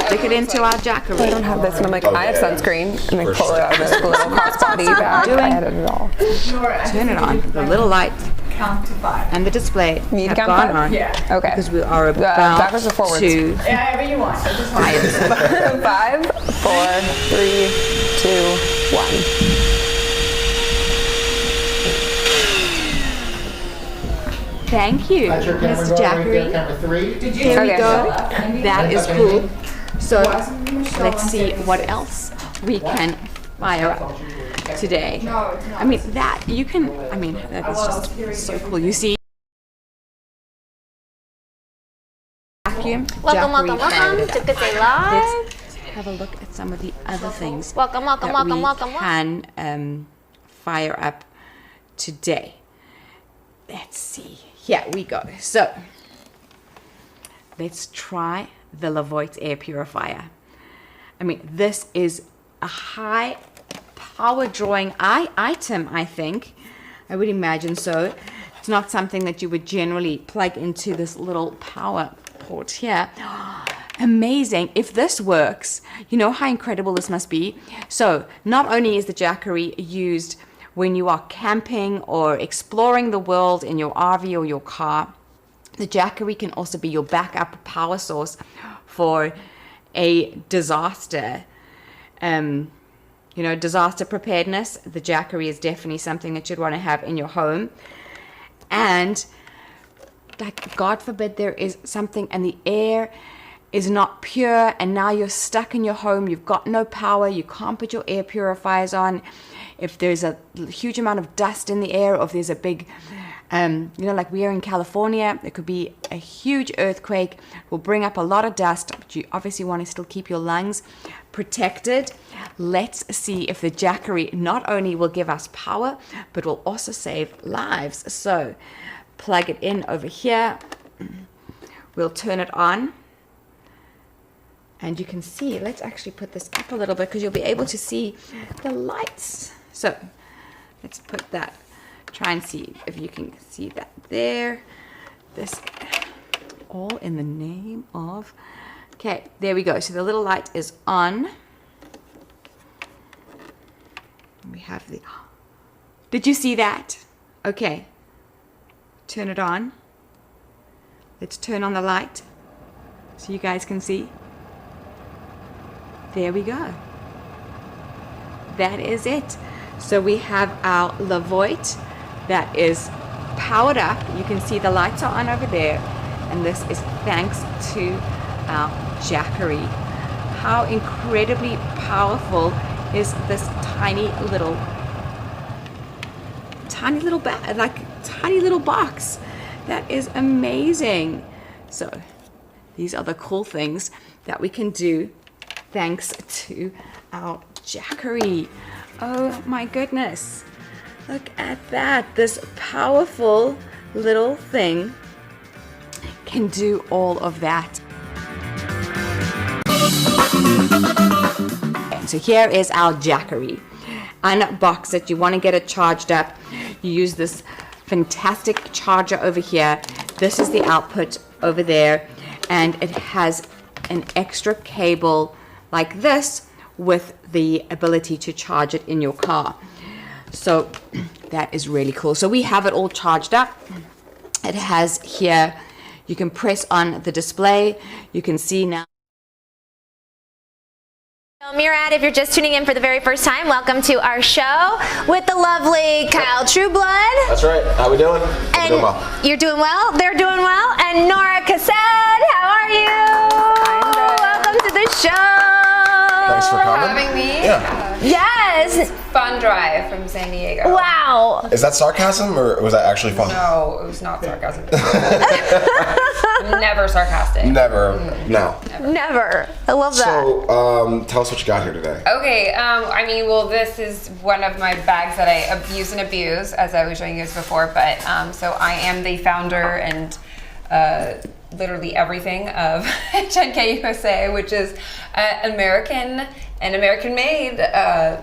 Speaker 5: Stick it into our
Speaker 6: I
Speaker 5: Jackery.
Speaker 6: don't have this, and I'm like, I have sunscreen, and I
Speaker 3: For
Speaker 6: pull it out of this little crossbody bag.
Speaker 5: Doing?
Speaker 6: I had it all.
Speaker 5: Turn it on. The little light and the display
Speaker 6: Me to
Speaker 5: have
Speaker 6: count
Speaker 5: gone
Speaker 6: 5?
Speaker 5: on.
Speaker 6: Yeah. Okay.
Speaker 5: Because we are about
Speaker 6: backwards or forwards?
Speaker 5: to
Speaker 6: However you want. 5, 4, 3, 2, 1.
Speaker 5: Thank you,
Speaker 4: That's your camera
Speaker 5: Mr.
Speaker 4: going right there,
Speaker 5: Jackery.
Speaker 4: camera 3.
Speaker 5: Here we
Speaker 6: Okay.
Speaker 5: go. That is cool. So let's see what else we can fire up today. I mean, that you can, I mean, that is just so cool. You see, vacuum,
Speaker 2: Welcome,
Speaker 5: Jackery
Speaker 2: welcome
Speaker 5: fired it
Speaker 2: to
Speaker 5: up.
Speaker 2: Good Day Live.
Speaker 5: Let's have a look at some of the other things
Speaker 2: Welcome, welcome,
Speaker 5: that
Speaker 2: welcome,
Speaker 5: we
Speaker 2: welcome.
Speaker 5: can fire up today. Let's see. Here we go. So let's try the Levoit air purifier. I mean, this is a high power drawing item, I think. I would imagine so. It's not something that you would generally plug into this little power support here. Amazing. If this works, you know how incredible this must be. So not only is the Jackery used when you are camping or exploring the world in your RV or your car, the Jackery can also be your backup power source for a disaster. Disaster preparedness. The Jackery is definitely something that you'd want to have in your home. And like, God forbid there is something and the air is not pure and now you're stuck in your home, you've got no power, you can't put your air purifiers on. If there's a huge amount of dust in the air, or if there's a big, like we are in California, there could be a huge earthquake, it will bring up a lot of dust, but you obviously want to still keep your lungs protected. Let's see if the Jackery not only will give us power, but will also save lives. So plug it in over here. We'll turn it on. And you can see, let's actually put this up a little bit because you'll be able to see the lights. So let's put that, try and see if you can see that there. This all in the name of, okay, there we go. So the little light is on. We have the, did you see that? Okay, turn it on. Let's turn on the light so you guys can see. There we go. That is it. So we have our Levoit that is powered up. You can see the lights are on over there. And this is thanks to our Jackery. How incredibly powerful is this tiny little box. That is amazing. So these are the cool things that we can do thanks to our Jackery. Oh my goodness. Look at that. This powerful little thing can do all of that. So here is our Jackery. Unbox it. You want to get it charged up. You use this fantastic charger over here. This is the output over there. And it has an extra cable like this with the ability to charge it in your car. So that is really cool. So we have it all charged up. It has here, you can press on the display. You can see now.
Speaker 2: Murad, if you're just tuning in for the very first time, welcome to our show with the lovely Kyle Trueblood.
Speaker 3: That's right. How we doing?
Speaker 2: And
Speaker 3: doing well.
Speaker 2: You're doing well. They're doing well. And Nora Cassad, how are you? Welcome to the show.
Speaker 3: Thanks for coming.
Speaker 6: Having me?
Speaker 3: Yeah.
Speaker 2: Yes.
Speaker 6: Fun drive from San Diego.
Speaker 2: Wow.
Speaker 3: Is that sarcasm or was that actually fun?
Speaker 6: No, it was not sarcasm. Never sarcastic.
Speaker 3: Never. No.
Speaker 2: Never. I love that.
Speaker 3: So, tell us what you got here today.
Speaker 6: Okay, this is one of my bags that I use and abuse, as I was showing you guys before, but so I am the founder and literally everything of 10K USA, which is an American-made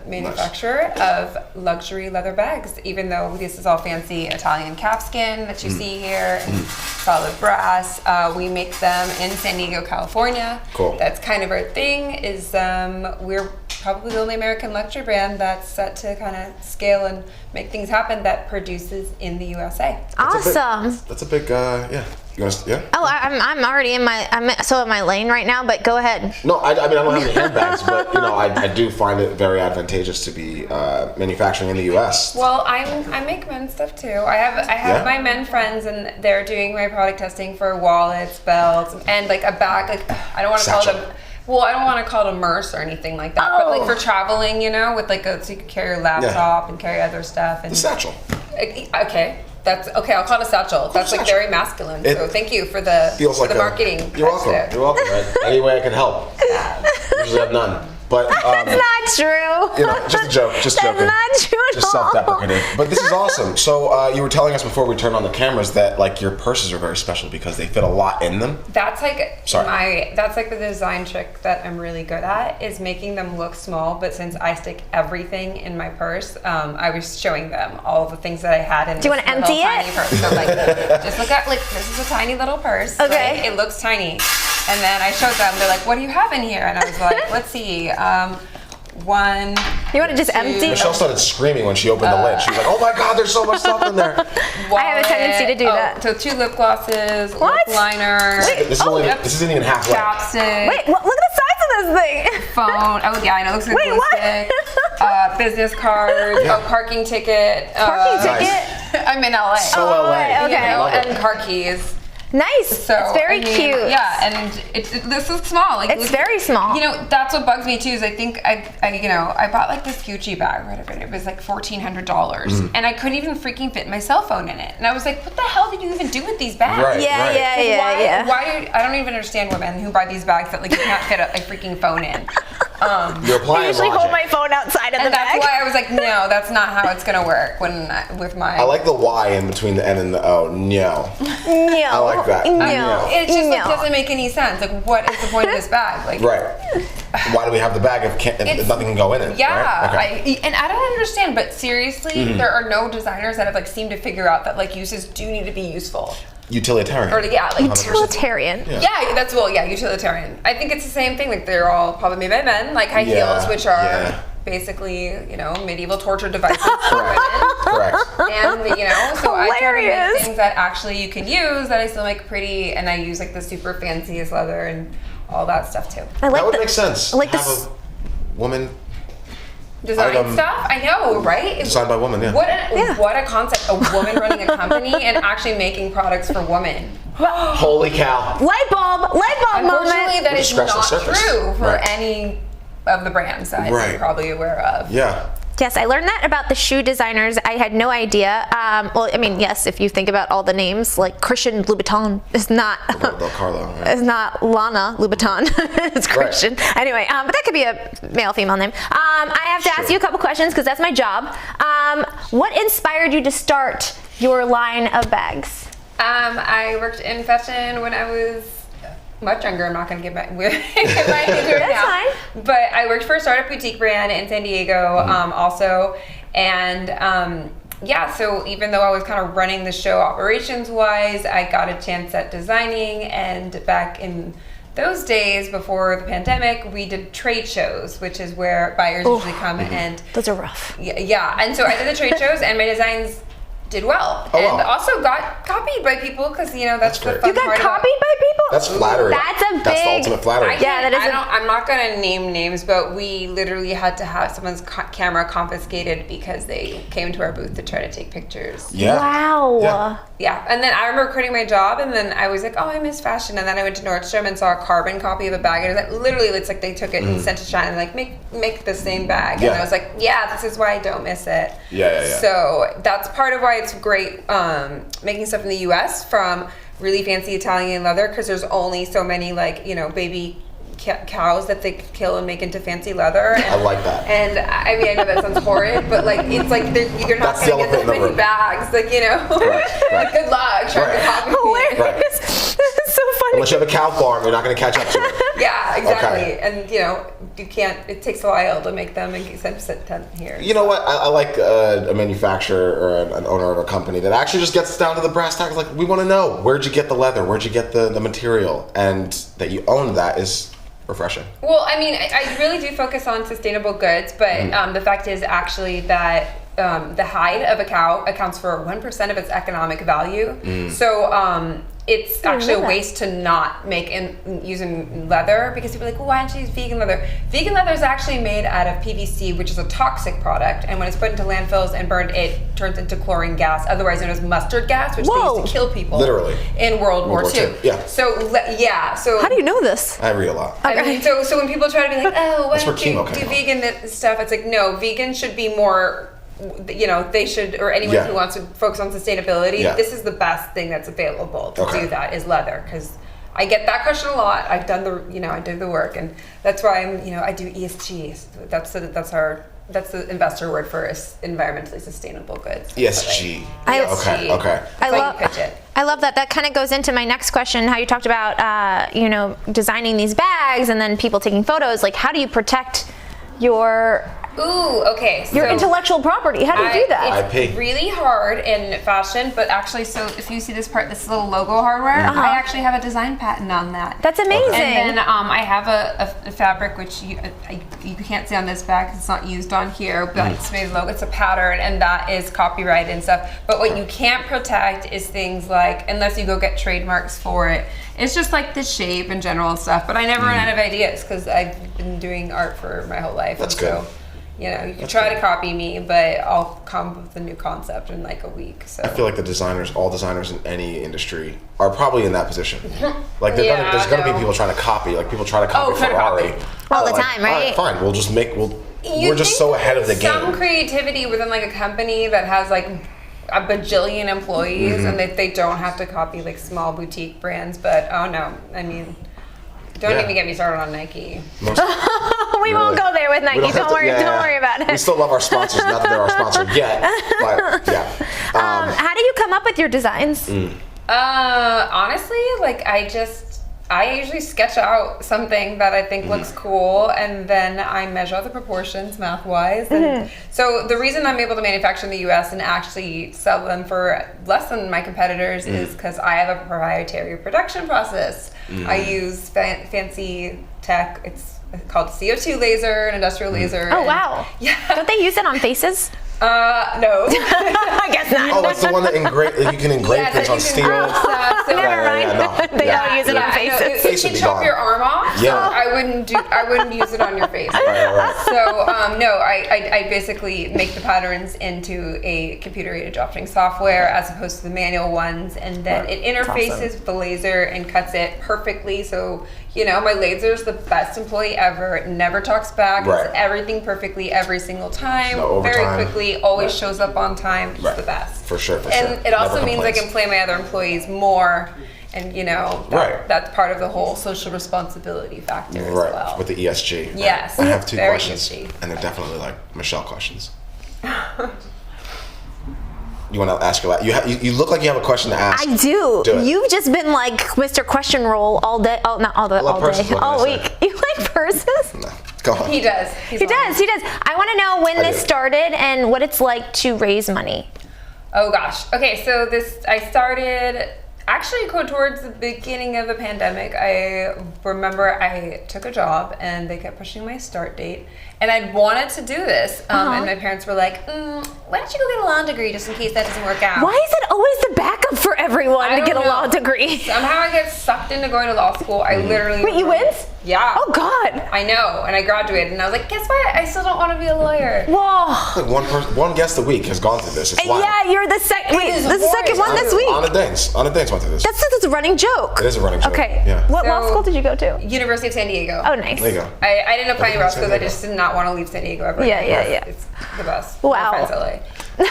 Speaker 6: manufacturer of luxury leather bags, even though this is all fancy Italian calfskin that you see here, and solid brass. We make them in San Diego, California.
Speaker 3: Cool.
Speaker 6: That's kind of our thing, is we're probably the only American luxury brand that's set to kind of scale and make things happen that produces in the USA.
Speaker 2: Awesome.
Speaker 3: That's a big, yeah. You want to, yeah?
Speaker 2: Oh, I'm already in my lane right now, but go ahead.
Speaker 3: No, I don't have any handbags, but I do find it very advantageous to be manufacturing in the U.S.
Speaker 6: Well, I make men's stuff too. I have my men friends, and they're doing my product testing for wallets, belts, and like a bag. Like I don't want to call them. Well, I don't want to call it a Merce or anything like that, but like for traveling, with like so you can carry your laptop and carry other stuff. And
Speaker 3: the satchel.
Speaker 6: Okay. That's okay. I'll call it a satchel. That's like very masculine. So thank you for the marketing.
Speaker 3: You're welcome. You're welcome. Right? Any way I can help. Usually have none. But
Speaker 2: That's not true.
Speaker 3: you know, just a joke, just
Speaker 2: That's
Speaker 3: joking.
Speaker 2: not true at
Speaker 3: Just
Speaker 2: all.
Speaker 3: self-deprecative. But this is awesome. So you were telling us before we turned on the cameras that like your purses are very special because they fit a lot in them.
Speaker 6: That's like
Speaker 3: Sorry.
Speaker 6: that's like the design trick that I'm really good at, is making them look small. But since I stick everything in my purse, I was showing them all of the things that I had in.
Speaker 2: Do you want to empty it?
Speaker 6: tiny purse. So like, just look at, like, this is a tiny little purse.
Speaker 2: Okay.
Speaker 6: Right? It looks tiny, and then I showed them. They're like, "What do you have in here?" And I was like, "Let's see." One.
Speaker 2: You want to just empty?
Speaker 3: Michelle started screaming when she opened the lid. She was like, "Oh my God, there's so much stuff in there."
Speaker 2: I have a tendency to do that.
Speaker 6: So 2 lip glosses,
Speaker 2: What?
Speaker 6: lip liner,
Speaker 3: This isn't even halfway.
Speaker 6: chapstick.
Speaker 2: Wait, look at the size of this thing.
Speaker 6: Phone. Oh yeah, I know. It looks like
Speaker 2: Wait,
Speaker 6: glue
Speaker 2: what?
Speaker 6: stick. Business card.
Speaker 3: Yeah.
Speaker 6: Parking ticket.
Speaker 2: Parking
Speaker 3: Nice.
Speaker 2: ticket.
Speaker 6: I'm in LA.
Speaker 3: So LA.
Speaker 2: okay.
Speaker 6: You know,
Speaker 3: Love it.
Speaker 6: and car keys.
Speaker 2: Nice.
Speaker 6: So
Speaker 2: it's very
Speaker 6: I mean,
Speaker 2: cute.
Speaker 6: Yeah, and this is small. Like,
Speaker 2: It's very small.
Speaker 6: You know, that's what bugs me too. Is I think I bought like this Gucci bag or whatever. And it was like $1,400, and I couldn't even freaking fit my cell phone in it. And I was like, what the hell did you even do with these bags?
Speaker 3: Right.
Speaker 2: Yeah,
Speaker 6: Like,
Speaker 2: yeah.
Speaker 6: Why do I don't even understand women who buy these bags that like you can't fit a freaking phone in.
Speaker 3: You're applying
Speaker 2: I usually
Speaker 3: logic.
Speaker 2: hold my phone outside of the
Speaker 6: And that's
Speaker 2: bag.
Speaker 6: why I was like, no, that's not how it's gonna work with my.
Speaker 3: I like the Y in between the N and the O. No.
Speaker 2: No.
Speaker 3: I like that.
Speaker 2: No.
Speaker 6: It just like,
Speaker 2: No.
Speaker 6: doesn't make any sense. Like, what is the point of this bag? Like,
Speaker 3: Right. Why do we have the bag if nothing can go in it?
Speaker 6: yeah,
Speaker 3: Right? Okay.
Speaker 6: and I don't understand. But seriously, there are no designers that have like seemed to figure out that like uses do need to be useful.
Speaker 3: Utilitarian.
Speaker 6: Or yeah, like
Speaker 3: 100%.
Speaker 2: Utilitarian.
Speaker 6: yeah, that's utilitarian. I think it's the same thing. Like they're all probably made by men, like high heels, which are basically medieval torture devices for women.
Speaker 3: Correct.
Speaker 6: And so I try to make
Speaker 2: Hilarious.
Speaker 6: things that actually you can use that I still make pretty, and I use like the super fanciest leather and all that stuff too.
Speaker 2: I like
Speaker 3: That would
Speaker 2: the-
Speaker 3: make sense.
Speaker 2: I like
Speaker 3: Have
Speaker 2: this.
Speaker 3: a woman
Speaker 6: Design
Speaker 3: Item
Speaker 6: stuff, I know, right?
Speaker 3: designed by women. Yeah.
Speaker 6: What a concept! A woman running a company and actually making products for women.
Speaker 3: Holy cow.
Speaker 2: Light bulb
Speaker 6: Unfortunately,
Speaker 2: moment.
Speaker 6: that
Speaker 3: We
Speaker 6: is
Speaker 3: scratched the
Speaker 6: not
Speaker 3: surface.
Speaker 6: true for
Speaker 3: Right.
Speaker 6: any of the brands that
Speaker 3: Right.
Speaker 6: you're probably aware of.
Speaker 3: Yeah.
Speaker 2: Yes, I learned that about the shoe designers. I had no idea. Well, I mean, yes, if you think about all the names, like Christian Louboutin is not
Speaker 3: Del Carlo. Right?
Speaker 2: is not Lana Louboutin. It's Christian. Anyway, but that could be a male-female name. I have to ask you a couple questions because that's my job. What inspired you to start your line of bags?
Speaker 6: I worked in fashion when I was much younger. I'm not going to get my age right
Speaker 2: That's
Speaker 6: now.
Speaker 2: fine.
Speaker 6: But I worked for a startup boutique brand in San Diego also. And so even though I was kind of running the show operations-wise, I got a chance at designing. And back in those days before the pandemic, we did trade shows, which is where buyers usually come and
Speaker 2: Those are rough.
Speaker 6: yeah. And so I did the trade shows, and my designs did well,
Speaker 3: Oh,
Speaker 6: and
Speaker 3: wow.
Speaker 6: also got copied by people because that's the
Speaker 3: great.
Speaker 6: fun
Speaker 2: You got
Speaker 6: part about-
Speaker 2: copied by people?
Speaker 3: That's flattery.
Speaker 2: That's a
Speaker 3: That's the
Speaker 2: big-
Speaker 3: ultimate flattery.
Speaker 2: Yeah, that is
Speaker 6: I'm not gonna name names, but we literally had to have someone's camera confiscated because they came to our booth to try to take pictures.
Speaker 3: Yeah.
Speaker 2: Wow.
Speaker 3: Yeah.
Speaker 6: Yeah, and then I remember quitting my job, and then I was like, oh, I miss fashion. And then I went to Nordstrom and saw a carbon copy of a bag, and it was like, literally, it's like they took it and sent to China and like make the same bag. And
Speaker 3: Yeah.
Speaker 6: I was like, yeah, this is why I don't miss it.
Speaker 3: Yeah.
Speaker 6: So that's part of why it's great making stuff in the U.S. from really fancy Italian leather, because there's only so many baby cows that they kill and make into fancy leather.
Speaker 3: I like that.
Speaker 6: And I mean, I know that sounds horrid, but it's like you're not
Speaker 3: That's the
Speaker 6: going to get
Speaker 3: elephant in
Speaker 6: that
Speaker 3: the
Speaker 6: many
Speaker 3: room.
Speaker 6: bags.
Speaker 3: Right.
Speaker 6: Good luck trying to copy me.
Speaker 2: Hilarious. This is so funny.
Speaker 3: Unless you have a cow farm, you're not going to catch up to it.
Speaker 6: Yeah, exactly.
Speaker 3: Okay.
Speaker 6: And you can't. It takes a while to make them and get them sent here.
Speaker 3: You know what? I like a manufacturer or an owner of a company that actually just gets down to the brass tacks. Like, we want to know, where'd you get the leather? Where'd you get the material? And that you own that is refreshing.
Speaker 6: Well, I mean, I really do focus on sustainable goods, but the fact is actually that the hide of a cow accounts for 1% of its economic value. So it's actually a waste to not make using leather, because people are like, well, why don't you use vegan leather? Vegan leather is actually made out of PVC, which is a toxic product, and when it's put into landfills and burned, it turns into chlorine gas, otherwise known as mustard gas, which they used to kill people
Speaker 3: Literally.
Speaker 6: in World War II.
Speaker 3: Yeah.
Speaker 6: So so
Speaker 2: How do you know this?
Speaker 3: I read a lot.
Speaker 6: I mean, so when people try to be like, oh, why
Speaker 3: That's where
Speaker 6: don't you
Speaker 3: chemo came
Speaker 6: do
Speaker 3: from.
Speaker 6: vegan stuff? It's like, no, vegan should be more, they should, or anyone
Speaker 3: Yeah.
Speaker 6: who wants to focus on sustainability,
Speaker 3: Yeah.
Speaker 6: this is the best thing that's available to
Speaker 3: Okay.
Speaker 6: do that is leather, because I get that question a lot. I've done I did the work, and that's why I do ESG. That's the investor word for environmentally sustainable goods.
Speaker 3: ESG.
Speaker 6: ESG.
Speaker 3: Okay.
Speaker 2: I love that. That kind of goes into my next question, how you talked about, designing these bags and then people taking photos. Like, how do you protect your intellectual property? How do you do that?
Speaker 6: It's really hard in fashion, but actually, so if you see this little logo hardware, I actually have a design patent on that.
Speaker 2: That's amazing.
Speaker 6: And then I have a fabric which you can't see on this bag because it's not used on here, but it's made logo. It's a pattern, and that is copyrighted and stuff. But what you can't protect is things like, unless you go get trademarks for it, it's just like the shape and general stuff. But I never run out of ideas because I've been doing art for my whole life.
Speaker 3: That's
Speaker 6: and
Speaker 3: good.
Speaker 6: So, you can try to copy me, but I'll come up with a new concept in like a week. So
Speaker 3: I feel like all designers in any industry are probably in that position. Like there's gonna be people trying to copy, like people try to copy Ferrari
Speaker 2: all the time, right?
Speaker 3: All right, fine. We're just so ahead of the game.
Speaker 6: Some creativity within like a company that has like a bajillion employees, and they don't have to copy like small boutique brands. But don't even get me started on Nike.
Speaker 2: We won't go there with Nike. Don't worry about it.
Speaker 3: We still love our sponsors, not that they're our sponsor yet, but yeah.
Speaker 2: How do you come up with your designs?
Speaker 6: Honestly, like I usually sketch out something that I think looks cool, and then I measure the proportions math-wise. And so the reason I'm able to manufacture in the U.S. and actually sell them for less than my competitors is because I have a proprietary production process. I use fancy tech. It's called CO2 laser, an industrial laser.
Speaker 2: Oh, wow. Yeah. Don't they use it on faces?
Speaker 6: No.
Speaker 2: I guess not.
Speaker 3: Oh, that's the one that you can engrave things on steel.
Speaker 2: Never mind. They don't use it on faces.
Speaker 6: If you chop your arm off, I wouldn't use it on your face.
Speaker 3: Right.
Speaker 6: So I basically make the patterns into a computer-aided drafting software as opposed to the manual ones, and then it interfaces with the laser and cuts it perfectly. So my laser's the best employee ever. It never talks back.
Speaker 3: Right.
Speaker 6: It's everything perfectly every single time.
Speaker 3: No overtime.
Speaker 6: Very quickly. Always shows up on time. It's the best.
Speaker 3: For sure.
Speaker 6: And it also means I can play my other employees more, and that's part of the whole social responsibility factor as well.
Speaker 3: With the ESG.
Speaker 6: Yes.
Speaker 3: I have two
Speaker 6: very
Speaker 3: questions,
Speaker 6: ESG.
Speaker 3: and they're definitely like Michelle questions. You want to ask a lot? You look like you have a question to ask.
Speaker 2: I do.
Speaker 3: Do it.
Speaker 2: You've just been like Mr. Question Roll all day. Oh, not all day. All week. You like purses?
Speaker 3: No. Go on.
Speaker 6: He does.
Speaker 2: He does. I want to know when this started and what it's like to raise money.
Speaker 6: Oh gosh. Okay, so I started actually towards the beginning of the pandemic. I remember I took a job and they kept pushing my start date, and I'd wanted to do this, and my parents were like, why don't you go get a law degree just in case that doesn't work out?
Speaker 2: Why is it always the backup for everyone to get a law degree?
Speaker 6: Somehow I get sucked into going to law school. I literally...
Speaker 2: Wait, you went?
Speaker 6: Yeah.
Speaker 2: Oh, God.
Speaker 6: I know, and I graduated, and I was like, guess what? I still don't want to be a lawyer.
Speaker 2: Whoa.
Speaker 3: Like one guest a week has gone through this. It's wild.
Speaker 2: Yeah, you're the second. Wait, this is the second one this week.
Speaker 3: Anna Dance went through this.
Speaker 2: That's a running joke.
Speaker 3: It is a running joke.
Speaker 2: Okay.
Speaker 3: Yeah.
Speaker 2: What law school did you go to?
Speaker 6: University of San Diego.
Speaker 2: Oh, nice.
Speaker 3: There you go.
Speaker 6: I didn't apply any law schools. I just did not want to leave San Diego ever.
Speaker 2: Yeah.
Speaker 6: It's the best.
Speaker 2: Wow.
Speaker 6: No offense, LA.
Speaker 3: I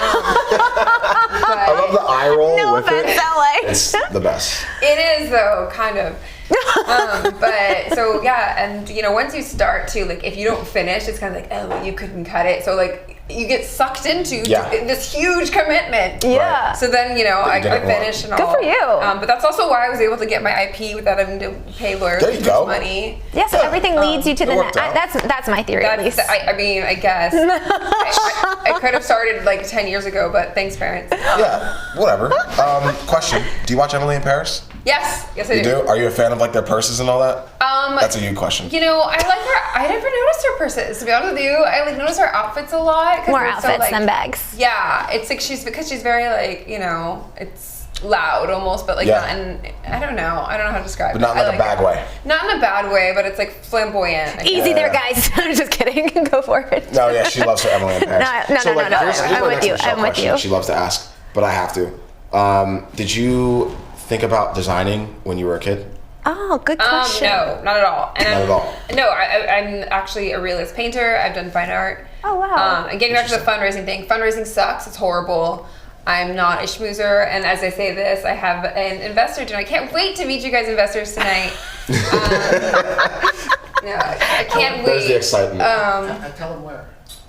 Speaker 3: love the eye roll with it.
Speaker 2: LA.
Speaker 3: It's the best.
Speaker 6: It is though, kind of. But so yeah, and once you start to if you don't finish, it's kind of like, oh, you couldn't cut it. So you get sucked into this huge commitment.
Speaker 2: Yeah.
Speaker 3: Right.
Speaker 6: So then I finished and all.
Speaker 2: Good for you.
Speaker 6: But that's also why I was able to get my IP without having to pay lawyers money.
Speaker 2: Yeah. So everything leads you to the next.
Speaker 3: out.
Speaker 2: That's my theory at least.
Speaker 6: I guess I could have started 10 years ago, but thanks, parents.
Speaker 3: Yeah. Whatever. Question: do you watch Emily in Paris?
Speaker 6: Yes, I do.
Speaker 3: You do? Are you a fan of their purses and all that? That's a you question.
Speaker 6: I like her. I never noticed her purses. To be honest with you, I notice her outfits a lot.
Speaker 2: More outfits than bags.
Speaker 6: Yeah, it's because she's very it's loud almost, but not in. I don't know how to describe it.
Speaker 3: But not in a bad way.
Speaker 6: Not in a bad way, but it's flamboyant.
Speaker 2: Easy there, guys. I'm just kidding. Go for it.
Speaker 3: No, yeah, she loves her Emily in Paris.
Speaker 2: No. I'm with you. I'm with you.
Speaker 3: She loves to ask, but I have to. Did you think about designing when you were a kid?
Speaker 2: Oh, good question.
Speaker 6: No, not at all. And
Speaker 3: not at all.
Speaker 6: No, I'm actually a realist painter. I've done fine art.
Speaker 2: Oh, wow.
Speaker 6: And getting back to the fundraising thing. Fundraising sucks. It's horrible. I'm not a schmoozer, and as I say this, I have an investor tonight. I can't wait to meet you guys investors tonight. No, I can't wait.
Speaker 3: There's the excitement.
Speaker 4: I tell them where.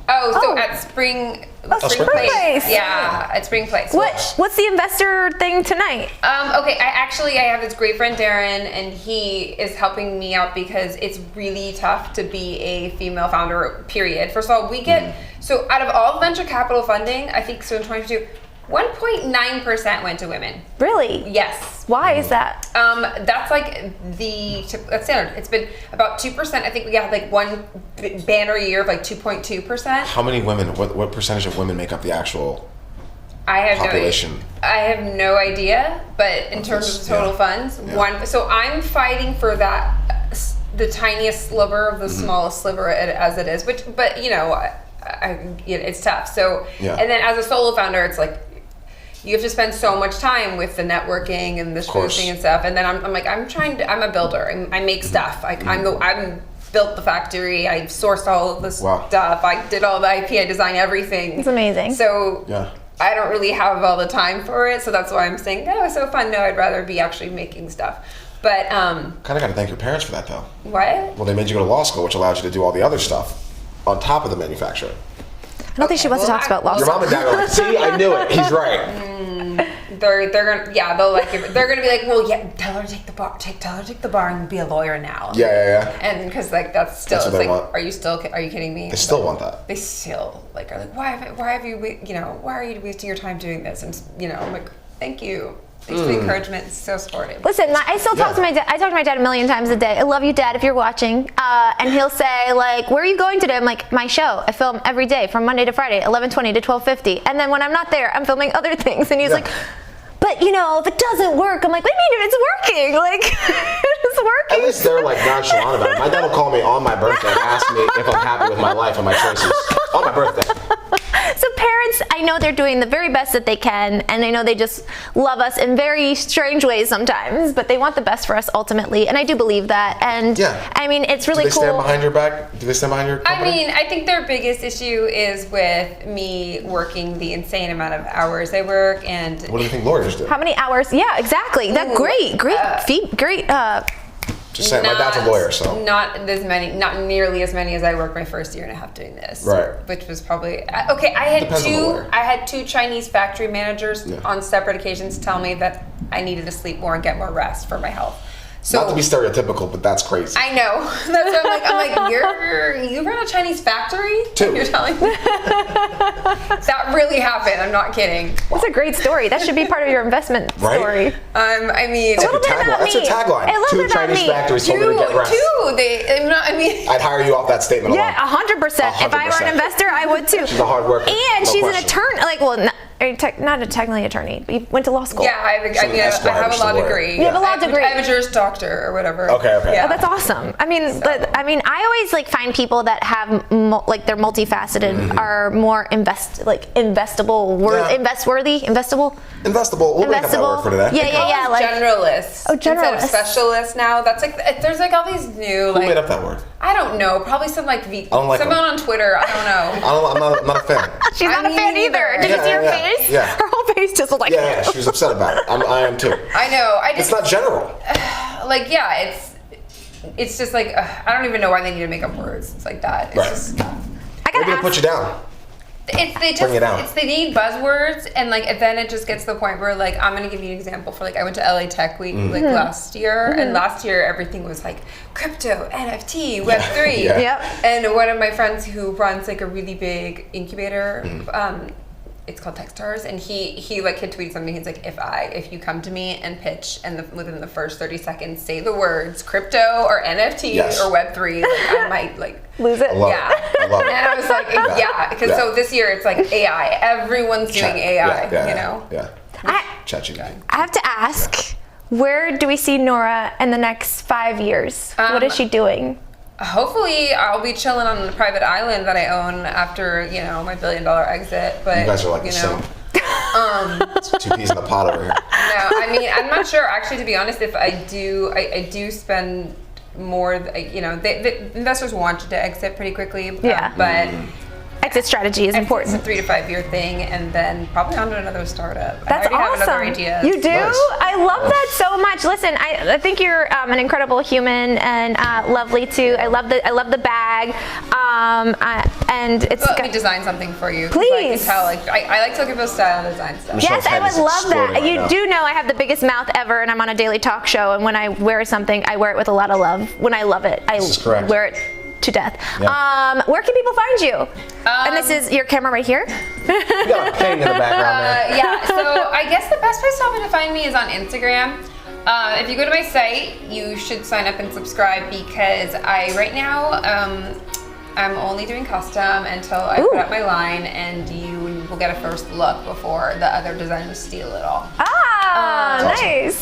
Speaker 6: So at Spring
Speaker 3: Spring
Speaker 6: Place.
Speaker 2: Place.
Speaker 6: Yeah, at Spring Place.
Speaker 2: What's the investor thing tonight?
Speaker 6: Okay, I have this great friend Darren, and he is helping me out because it's really tough to be a female founder, period. First of all, we get, so out of all venture capital funding, I think so in 2022, 1.9% went to women.
Speaker 2: Really?
Speaker 6: Yes.
Speaker 2: Why is that?
Speaker 6: That's like that's standard. It's been about 2%. I think we got like one banner year of like 2.2%.
Speaker 3: How many women? What percentage of women make up the actual population?
Speaker 6: I have no idea. But in terms of total funds, So I'm fighting for that, the tiniest sliver of the smallest sliver as it is. But you know, it's tough. So and then as a solo founder, it's like, you have to spend so much time with the networking and the schmoozing and stuff. And then I'm a builder. I make stuff. I'm built the factory. I sourced all of this stuff. I did all the IP. I designed everything.
Speaker 2: It's amazing.
Speaker 6: So I don't really have all the time for it. So that's why I'm saying, oh, it's so fun. No, I'd rather be actually making stuff. But
Speaker 3: kind of got to thank your parents for that, though.
Speaker 6: What?
Speaker 3: Well, they made you go to law school, which allowed you to do all the other stuff on top of the manufacturer.
Speaker 2: I don't think she wants to talk about law
Speaker 3: Your
Speaker 2: school.
Speaker 3: mom and dad are like, see, I knew it. He's right.
Speaker 6: They're gonna they'll like it. They're gonna be like, well, tell her to take the bar, tell her to take the bar and be a lawyer now.
Speaker 3: Yeah.
Speaker 6: And because like that's still
Speaker 3: That's what they want.
Speaker 6: Are you kidding me?
Speaker 3: They still want that.
Speaker 6: They still are like, why are you wasting your time doing this? And I'm like, thank you. Thanks for the encouragement. It's so supportive.
Speaker 2: Listen, I still talk to my dad. I talk to my dad a million times a day. I love you, Dad, if you're watching. And he'll say, like, where are you going today? I'm like, my show. I film every day from Monday to Friday, 11:20 to 12:50. And then when I'm not there, I'm filming other things. And he's like, but if it doesn't work, I'm like, what do you mean if it's working? Like, it's working.
Speaker 3: At least they're like nonchalant about it. My dad will call me on my birthday and ask me if I'm happy with my life and my choices on my birthday.
Speaker 2: So parents, I know they're doing the very best that they can, and I know they just love us in very strange ways sometimes, but they want the best for us ultimately, and I do believe that. And I mean, it's really cool.
Speaker 3: Do they stand behind your back? Do they stand behind your company?
Speaker 6: I mean, I think their biggest issue is with me working the insane amount of hours I work, and
Speaker 3: what do you think lawyers do?
Speaker 2: How many hours? Yeah, exactly. That's great.
Speaker 3: Just saying, my dad's a lawyer, so
Speaker 6: not nearly as many as I worked my first year and a half doing this.
Speaker 3: Right.
Speaker 6: Which was probably okay. I had two Chinese factory managers on separate occasions tell me that I needed to sleep more and get more rest for my health. So,
Speaker 3: not to be stereotypical, but that's crazy.
Speaker 6: I know. That's what I'm like, you run a Chinese factory?
Speaker 3: Two.
Speaker 6: You're telling me? That really happened. I'm not kidding.
Speaker 2: That's a great story. That should be part of your investment story.
Speaker 6: I mean,
Speaker 3: that's your tagline. Two Chinese factories told me to get rest.
Speaker 6: I'd
Speaker 3: hire you off that statement alone.
Speaker 2: Yeah, 100%. If I were an investor, I would too.
Speaker 3: She's a hard worker.
Speaker 2: And she's an attorney. Not a technically attorney, but you went to law school.
Speaker 6: Yeah, I have a law degree.
Speaker 2: You have a law degree.
Speaker 6: I have a Juris Doctor or whatever.
Speaker 3: Okay.
Speaker 6: Yeah.
Speaker 2: Oh, that's awesome. I mean, I always find people that have they're multifaceted are more investable, investable.
Speaker 3: We'll make up that word for today.
Speaker 6: Yeah. Generalists.
Speaker 2: Oh, generalists.
Speaker 6: Instead of specialists now. That's there's all these new
Speaker 3: Who made up that word?
Speaker 6: I don't know. Probably some someone on Twitter. I don't know.
Speaker 3: I'm not a fan.
Speaker 2: She's not a fan either. Did you see her face?
Speaker 3: Yeah.
Speaker 2: Her whole face just was like.
Speaker 3: Yeah, she was upset about it. I am too.
Speaker 6: I know.
Speaker 3: It's not general.
Speaker 6: It's just like I don't even know why they need to make up words. It's like that. It's just.
Speaker 2: I gotta
Speaker 3: Maybe to put you down.
Speaker 6: They need buzzwords, and then it just gets to the point where I'm gonna give you an example for I went to LA Tech Week last year, and last year everything was crypto, NFT, Web3.
Speaker 2: Yep.
Speaker 6: And one of my friends who runs a really big incubator, it's called Techstars, and he had tweeted something. He's like, if you come to me and pitch and within the first 30 seconds say the words crypto or NFT or Web3, I might
Speaker 2: lose it.
Speaker 3: I love it.
Speaker 6: And I was like, because so this year it's AI. Everyone's doing AI.
Speaker 3: Yeah. ChatGPT.
Speaker 2: I have to ask, where do we see Nora in the next 5 years? What is she doing?
Speaker 6: Hopefully, I'll be chilling on the private island that I own after my $1 billion exit. But
Speaker 3: you guys are the same. It's 2 peas in a pot over here.
Speaker 6: No, I mean, I'm not sure. Actually, to be honest, if I do spend more. The investors wanted to exit pretty quickly.
Speaker 2: Yeah.
Speaker 6: But
Speaker 2: exit strategy is important.
Speaker 6: It's a 3 to 5 year thing, and then probably onto another startup.
Speaker 2: That's
Speaker 6: I already have another
Speaker 2: awesome.
Speaker 6: idea.
Speaker 2: You do?
Speaker 3: Nice.
Speaker 2: I love that so much. Listen, I think you're an incredible human and lovely too. I love the bag, and it's.
Speaker 6: Let me design something for you.
Speaker 2: Please.
Speaker 6: I like to look at those style and design stuff.
Speaker 2: Yes, I would love that.
Speaker 3: Right
Speaker 2: You
Speaker 3: now.
Speaker 2: do know I have the biggest mouth ever, and I'm on a daily talk show. And when I wear something, I wear it with a lot of love. When I love it, I
Speaker 3: This is correct.
Speaker 2: wear it to death.
Speaker 3: Yeah.
Speaker 2: Where can people find you? And this is your camera right here.
Speaker 3: You got a ping in the background there.
Speaker 6: Yeah, so I guess the best place to find me is on Instagram. If you go to my site, you should sign up and subscribe because right now I'm only doing custom until I put up my line, and you will get a first look before the other designers steal it all.
Speaker 2: Nice.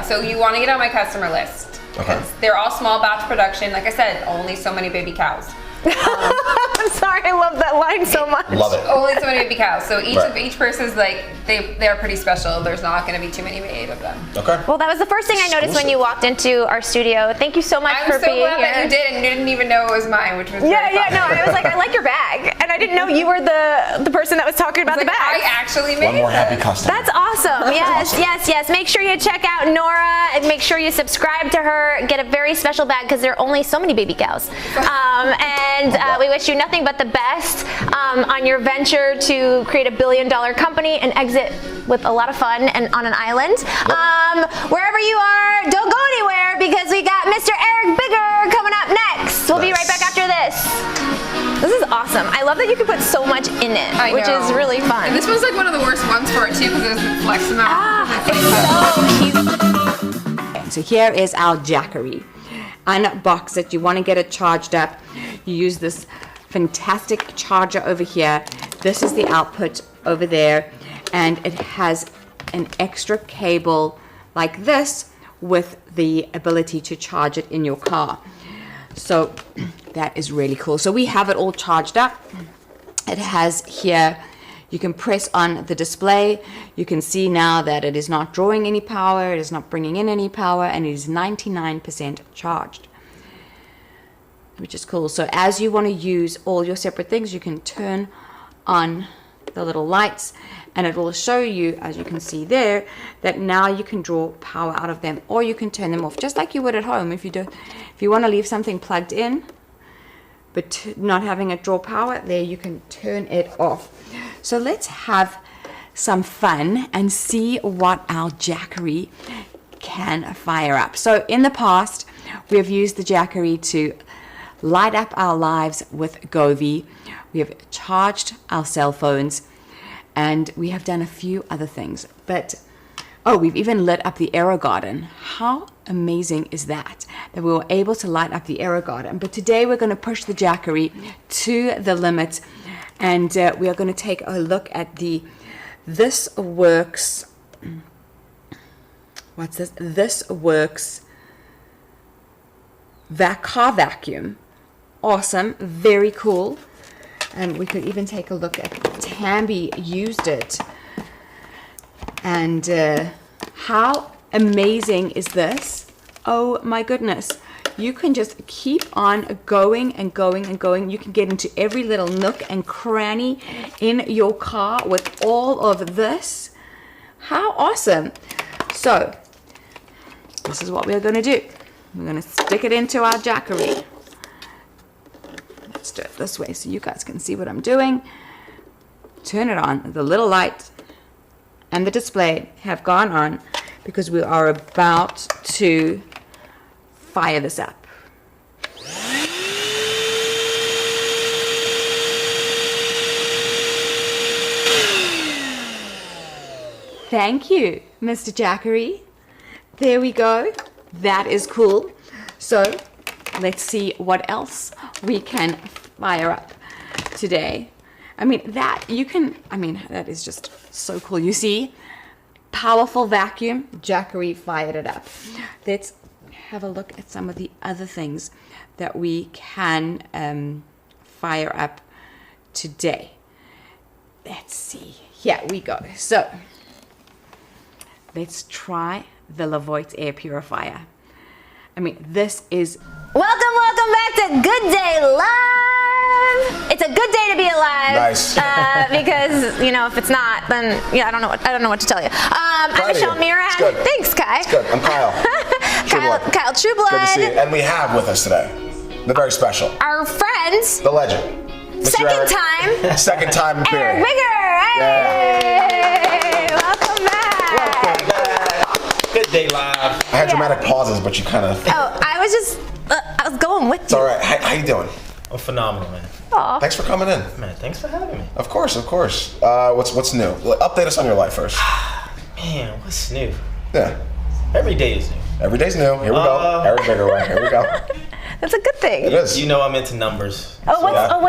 Speaker 6: So you want to get on my customer list.
Speaker 3: Okay.
Speaker 6: They're all small batch production. Like I said, only so many baby cows.
Speaker 2: I'm sorry, I love that line so much.
Speaker 3: Love it.
Speaker 6: Only so many baby cows. So each
Speaker 3: Right.
Speaker 6: each person's like they're pretty special. There's not going to be too many made of them.
Speaker 3: Okay.
Speaker 2: Well, that was the first thing I noticed when you walked into our studio. Thank you so much
Speaker 6: I'm
Speaker 2: for
Speaker 6: so
Speaker 2: being
Speaker 6: glad
Speaker 2: here.
Speaker 6: that you did, and you didn't even know it was mine, which was
Speaker 2: Yeah,
Speaker 6: very
Speaker 2: yeah,
Speaker 6: fun.
Speaker 2: no. I was like, I like your bag, and I didn't know you were the person that was talking about
Speaker 6: Like,
Speaker 2: the bag.
Speaker 6: I actually made
Speaker 3: One more happy
Speaker 6: this.
Speaker 3: customer.
Speaker 2: That's awesome. Yes, yes, yes. Make sure you check out Nora and make sure you subscribe to her. Get a very special bag because there are only so many baby cows. And we wish you nothing but the best on your venture to create $1 billion company and exit with a lot of fun and on an island. Wherever you are, don't go anywhere because we got Mr. Eric Bigger coming up next. We'll be right back after this. This is awesome. I love that you can put so much in it, which is really fun.
Speaker 6: And this was like one of the worst ones for it too because it doesn't flex amount.
Speaker 2: It's so cute.
Speaker 5: So here is our Jackery. Unbox it. You want to get it charged up. You use this fantastic charger over here. This is the output over there, and it has an extra cable like this with the ability to charge it in your car. So that is really cool. So we have it all charged up. It has here, you can press on the display. You can see now that it is not drawing any power, it is not bringing in any power, and it is 99% charged, which is cool. So as you want to use all your separate things, you can turn on the little lights, and it will show you, as you can see there, that now you can draw power out of them, or you can turn them off, just like you would at home. If you want to leave something plugged in, but not having it draw power, there you can turn it off. So let's have some fun and see what our Jackery can fire up. So in the past, we have used the Jackery to light up our lives with Govee. We have charged our cell phones, and we have done a few other things. But we've even lit up the AeroGarden. How amazing is that we were able to light up the AeroGarden? But today we're going to push the Jackery to the limit, and we are going to take a look at the This Works. What's this? This Works car vacuum. Awesome, very cool. And we could even take a look at Tambi used it. And how amazing is this? Oh my goodness. You can just keep on going and going and going. You can get into every little nook and cranny in your car with all of this. How awesome. So this is what we're going to do. We're going to stick it into our Jackery. Let's do it this way so you guys can see what I'm doing. Turn it on. The little light and the display have gone on because we are about to fire this up. Thank you, Mr. Jackery. There we go. That is cool. So let's see what else we can fire up today. That is just so cool. You see, powerful vacuum, Jackery fired it up. Let's have a look at some of the other things that we can fire up today. Let's see. Here we go. So let's try the Levoit air purifier. This is...
Speaker 2: Welcome back to Good Day Live. alive. It's a good day to be alive.
Speaker 3: Nice.
Speaker 2: Because if it's not, then I don't know what to tell you. I'm Michelle Mirad.
Speaker 3: It's good.
Speaker 2: Thanks, Kai.
Speaker 3: It's good. I'm Kyle.
Speaker 2: Kyle Trueblood.
Speaker 3: Good to see you. And we have with us today the very special,
Speaker 2: Our friends.
Speaker 3: the legend. Mr. Eric.
Speaker 2: Second time
Speaker 3: appearing.
Speaker 2: Eric Bigger. Hey. Welcome back.
Speaker 7: Good day live.
Speaker 3: I had dramatic pauses, but you kind of.
Speaker 2: Oh, I was going with
Speaker 3: It's
Speaker 2: you.
Speaker 3: all right. How you doing?
Speaker 7: I'm phenomenal, man.
Speaker 2: Aw.
Speaker 3: Thanks for coming in.
Speaker 7: Man, thanks for having me.
Speaker 3: Of course. What's new? Update us on your life first.
Speaker 7: Man, what's new?
Speaker 3: Yeah.
Speaker 7: Every day is new.
Speaker 3: Every day's new. Here we go. Eric Bigger way. Here we go.
Speaker 2: That's a good thing.
Speaker 3: It is.
Speaker 7: You know I'm into numbers.
Speaker 2: What's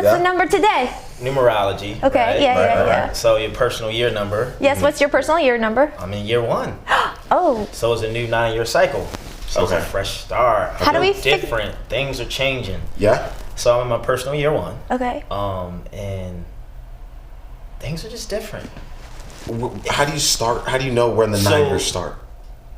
Speaker 3: yeah.
Speaker 2: the number today?
Speaker 7: Numerology.
Speaker 2: Okay,
Speaker 7: right?
Speaker 2: yeah.
Speaker 7: So your personal year number.
Speaker 2: Yes, what's your personal year number?
Speaker 7: I'm in year 1.
Speaker 2: Oh,
Speaker 7: So it's a new 9-year cycle. So
Speaker 3: Okay.
Speaker 7: it's a fresh start.
Speaker 2: How do we fig-
Speaker 7: different? Things are changing.
Speaker 3: Yeah.
Speaker 7: So I'm in my personal year 1.
Speaker 2: okay.
Speaker 7: And things are just different.
Speaker 3: How do you start? How do you know when the 9 years start?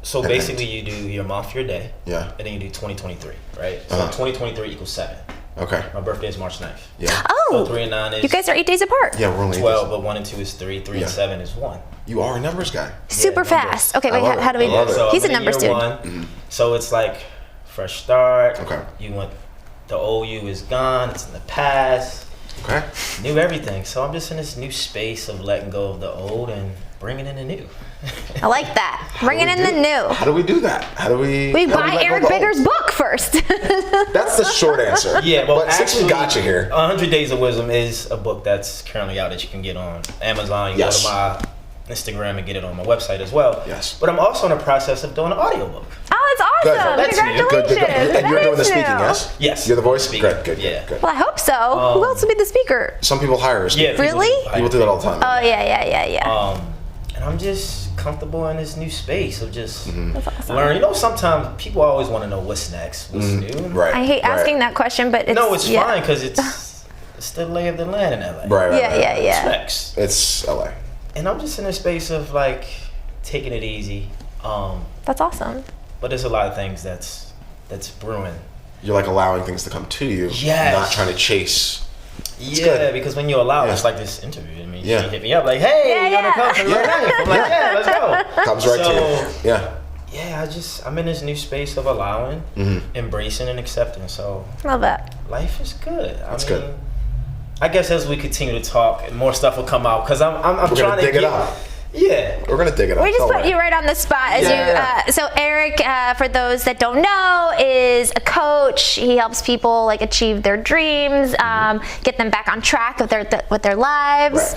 Speaker 7: So
Speaker 3: And
Speaker 7: basically you do your month, your day.
Speaker 3: Yeah.
Speaker 7: And then you do 2023, right? So
Speaker 3: Uh-huh.
Speaker 7: 2023 equals 7.
Speaker 3: Okay.
Speaker 7: My birthday is March 9th.
Speaker 3: Yeah.
Speaker 7: So
Speaker 2: Oh,
Speaker 7: 3 and 9 is
Speaker 2: you guys are 8 days apart.
Speaker 3: Yeah, we're only
Speaker 7: 12, but 1 and 2 is 3. 3
Speaker 3: Yeah.
Speaker 7: and 7 is 1.
Speaker 3: You are a numbers guy.
Speaker 2: Super
Speaker 7: numbers.
Speaker 2: fast. Okay,
Speaker 3: I
Speaker 2: wait,
Speaker 3: love
Speaker 2: how do we?
Speaker 3: it. I love it.
Speaker 7: So
Speaker 2: He's
Speaker 7: I'm
Speaker 2: a
Speaker 7: in
Speaker 2: numbers
Speaker 7: year
Speaker 2: dude.
Speaker 7: 1, so it's like fresh start.
Speaker 3: Okay.
Speaker 7: You want the old you is gone. It's in the past.
Speaker 3: Okay.
Speaker 7: New everything. So I'm just in this new space of letting go of the old and bringing in the new.
Speaker 2: I like that. Bringing in the new.
Speaker 3: How do we do that? How do we?
Speaker 2: We
Speaker 3: how do
Speaker 2: buy
Speaker 3: let go
Speaker 2: Eric
Speaker 3: of the
Speaker 2: Bigger's
Speaker 3: old?
Speaker 2: book first.
Speaker 3: That's the short answer.
Speaker 7: Yeah, well,
Speaker 3: but since we
Speaker 7: actually,
Speaker 3: got you here,
Speaker 7: 100 Days of Wisdom is a book that's currently out that you can get on Amazon. You
Speaker 3: Yes.
Speaker 7: go to my Instagram and get it on my website as well.
Speaker 3: Yes.
Speaker 7: But I'm also in the process of doing an audiobook.
Speaker 2: Oh, that's
Speaker 3: Good.
Speaker 2: awesome!
Speaker 7: That's new.
Speaker 2: Congratulations!
Speaker 3: And you're
Speaker 2: That
Speaker 3: doing the
Speaker 2: is
Speaker 3: speaking,
Speaker 2: new.
Speaker 3: yes?
Speaker 7: Yes.
Speaker 3: You're the voice.
Speaker 7: Speaking.
Speaker 3: Good.
Speaker 7: Yeah.
Speaker 3: Good.
Speaker 2: Well, I hope so. Who else will be the speaker?
Speaker 3: Some people hire us.
Speaker 7: Yeah.
Speaker 2: Really?
Speaker 3: People do that all the time.
Speaker 2: Oh yeah.
Speaker 7: And I'm just comfortable in this new space of just
Speaker 3: Mm-hmm.
Speaker 2: That's awesome.
Speaker 7: learn. You know, sometimes people always want to know what's next, what's new.
Speaker 3: Right.
Speaker 2: I hate asking that question, but it's
Speaker 7: No, it's
Speaker 2: yeah.
Speaker 7: fine because it's the lay of the land in LA.
Speaker 3: Right.
Speaker 2: Yeah.
Speaker 7: What's next?
Speaker 3: It's LA.
Speaker 7: And I'm just in a space of like taking it easy.
Speaker 2: That's awesome.
Speaker 7: But there's a lot of things that's brewing.
Speaker 3: You're like allowing things to come to you.
Speaker 7: Yes.
Speaker 3: Not trying to chase.
Speaker 7: Yeah,
Speaker 3: good.
Speaker 7: because when you allow,
Speaker 3: Yeah.
Speaker 7: it's like this interview. I mean,
Speaker 3: Yeah.
Speaker 7: she hit me up like, "Hey,
Speaker 2: Yeah,
Speaker 7: you wanna
Speaker 2: yeah.
Speaker 7: come to the life?" I'm like, "Yeah, let's go."
Speaker 3: Comes right to you. Yeah.
Speaker 7: Yeah, I'm in this new space of allowing, embracing, and accepting. So
Speaker 2: Love that.
Speaker 7: life is good.
Speaker 3: That's good.
Speaker 7: I guess as we continue to talk, more stuff will come out because I'm
Speaker 3: We're
Speaker 7: trying
Speaker 3: gonna
Speaker 7: to
Speaker 3: dig
Speaker 7: get
Speaker 3: it up.
Speaker 7: Yeah.
Speaker 3: We're gonna dig it up.
Speaker 2: We just
Speaker 3: Don't
Speaker 2: put
Speaker 3: worry.
Speaker 2: you right on the spot. As
Speaker 3: Yeah.
Speaker 2: so Eric, for those that don't know, is a coach. He helps people like achieve their dreams, get them back on track with their lives.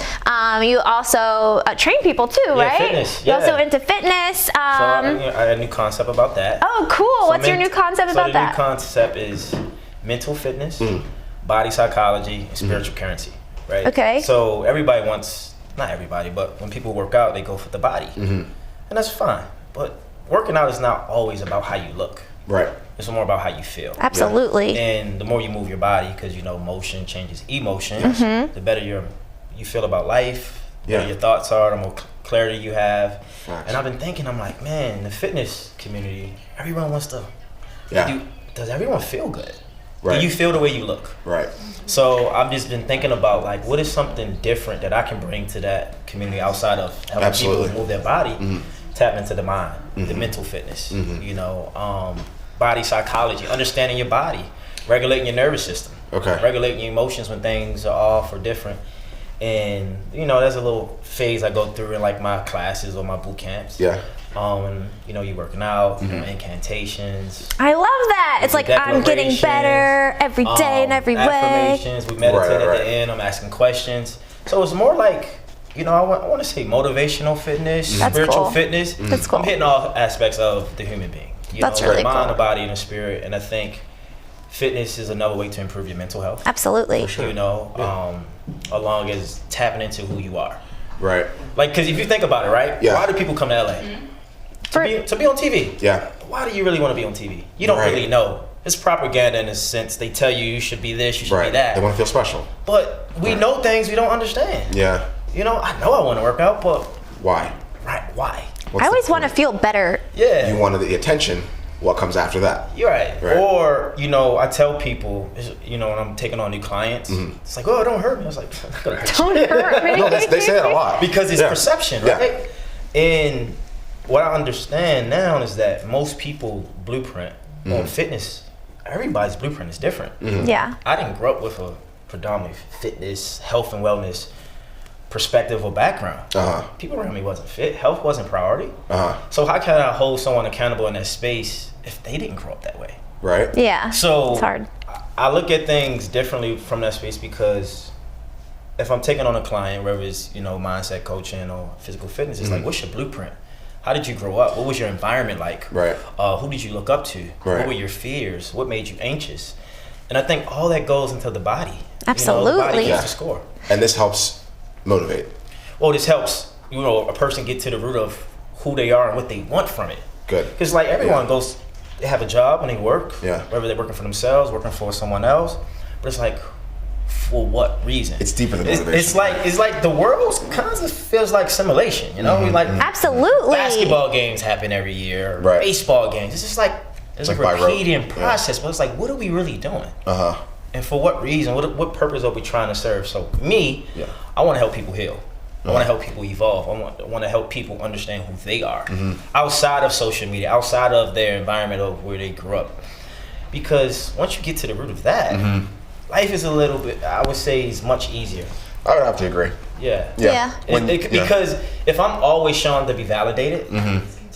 Speaker 2: You also train people too, right?
Speaker 7: Fitness.
Speaker 2: You're
Speaker 7: Yeah.
Speaker 2: also into fitness.
Speaker 7: So I had a new concept about that.
Speaker 2: Oh, cool.
Speaker 7: So
Speaker 2: What's your new concept about
Speaker 7: the
Speaker 2: that?
Speaker 7: new concept is mental fitness, body psychology, and spiritual currency. Right.
Speaker 2: Okay.
Speaker 7: So everybody wants. Not everybody, but when people work out, they go for the body. And that's fine. But working out is not always about how you look.
Speaker 3: Right.
Speaker 7: It's more about how you feel.
Speaker 2: Absolutely.
Speaker 7: And the more you move your body, because you know motion changes emotion, the better you feel about life, the better
Speaker 3: Yeah.
Speaker 7: your thoughts are, the more clarity you have.
Speaker 3: Facts.
Speaker 7: And I've been thinking, I'm like, man, the fitness community, everyone wants to
Speaker 3: Yeah.
Speaker 7: does everyone feel good?
Speaker 3: Right.
Speaker 7: Do you feel the way you look?
Speaker 3: Right.
Speaker 7: So I've just been thinking about like what is something different that I can bring to that community outside of helping
Speaker 3: Absolutely.
Speaker 7: people move their body, tap into the mind, the mental fitness, you know, body psychology, understanding your body, regulating your nervous system, regulating your emotions when things are off or different. And you know, there's a little phase I go through in like my classes or my boot camps.
Speaker 3: Yeah.
Speaker 7: You know, you working out, you know, incantations.
Speaker 2: I love that. It's like I'm getting better every day in every way.
Speaker 7: Affirmations. We meditate
Speaker 3: Right.
Speaker 7: at the end. I'm asking questions. So it's more like, you know, I want to say motivational fitness,
Speaker 2: That's
Speaker 7: spiritual
Speaker 2: cool.
Speaker 7: fitness.
Speaker 2: That's cool.
Speaker 7: I'm hitting all aspects of the human being. You
Speaker 2: That's
Speaker 7: know,
Speaker 2: really
Speaker 7: the mind,
Speaker 2: cool.
Speaker 7: the body, and the spirit. And I think fitness is another way to improve your mental health.
Speaker 2: Absolutely.
Speaker 7: You know, along as tapping into who you are.
Speaker 3: Right.
Speaker 7: Like, because if you think about it, right?
Speaker 3: Yeah.
Speaker 7: Why do people come to LA? To be on TV.
Speaker 3: Yeah.
Speaker 7: Why do you really want to be on TV? You don't
Speaker 3: Right.
Speaker 7: really know. It's propaganda in a sense. They tell you you should be this, you should be that.
Speaker 3: They want to feel special.
Speaker 7: But we know things we don't understand.
Speaker 3: Yeah.
Speaker 7: You know I want to work out, but
Speaker 3: Why?
Speaker 7: right, why?
Speaker 3: What's
Speaker 2: I
Speaker 3: the
Speaker 2: always want to
Speaker 3: point?
Speaker 2: feel better.
Speaker 7: Yeah.
Speaker 3: You wanted the attention. what comes after that.
Speaker 7: You're right. Or, you know, I tell people, you know, when I'm taking on new clients, it's like, oh, don't hurt me. I was like, I'm not gonna hurt you.
Speaker 2: Don't hurt me.
Speaker 3: No, they say it a lot.
Speaker 7: Because it's perception, right? And what I understand now is that most people blueprint on fitness, everybody's blueprint is different.
Speaker 2: Yeah.
Speaker 7: I didn't grow up with a predominantly fitness, health and wellness perspective or background. People around me wasn't fit. Health wasn't priority. So how can I hold someone accountable in that space if they didn't grow up that way?
Speaker 3: Right.
Speaker 2: Yeah.
Speaker 7: So
Speaker 2: it's hard.
Speaker 7: I look at things differently from that space because if I'm taking on a client, whether it's, you know, mindset coaching or physical fitness, it's like, what's your blueprint? How did you grow up? What was your environment like?
Speaker 3: Right.
Speaker 7: Who did you look up to? What were your fears? What made you anxious? And I think all that goes into the body.
Speaker 2: Absolutely.
Speaker 7: You know, the body keeps the score.
Speaker 3: And this helps motivate.
Speaker 7: Well, this helps, you know, a person get to the root of who they are and what they want from it.
Speaker 3: Good.
Speaker 7: Because like everyone goes, they have a job and they work.
Speaker 3: Yeah.
Speaker 7: Whether they're working for themselves, working for someone else. But it's like, for what reason?
Speaker 3: It's deeper than motivation.
Speaker 7: It's like the world kind of feels like simulation, you know? Like
Speaker 2: absolutely.
Speaker 7: Basketball games happen every year, baseball games. It's just like it's
Speaker 3: like
Speaker 7: a repeating process, but it's like, what are we really doing? And for what reason? What purpose are we trying to serve? So me, I want to help people heal. I want to help people evolve. I want to help people understand who they are outside of social media, outside of their environment of where they grew up. Because once you get to the root of that, life is a little bit, I would say, is much easier.
Speaker 3: I would have to agree.
Speaker 2: Yeah.
Speaker 7: Because if I'm always shown to be validated,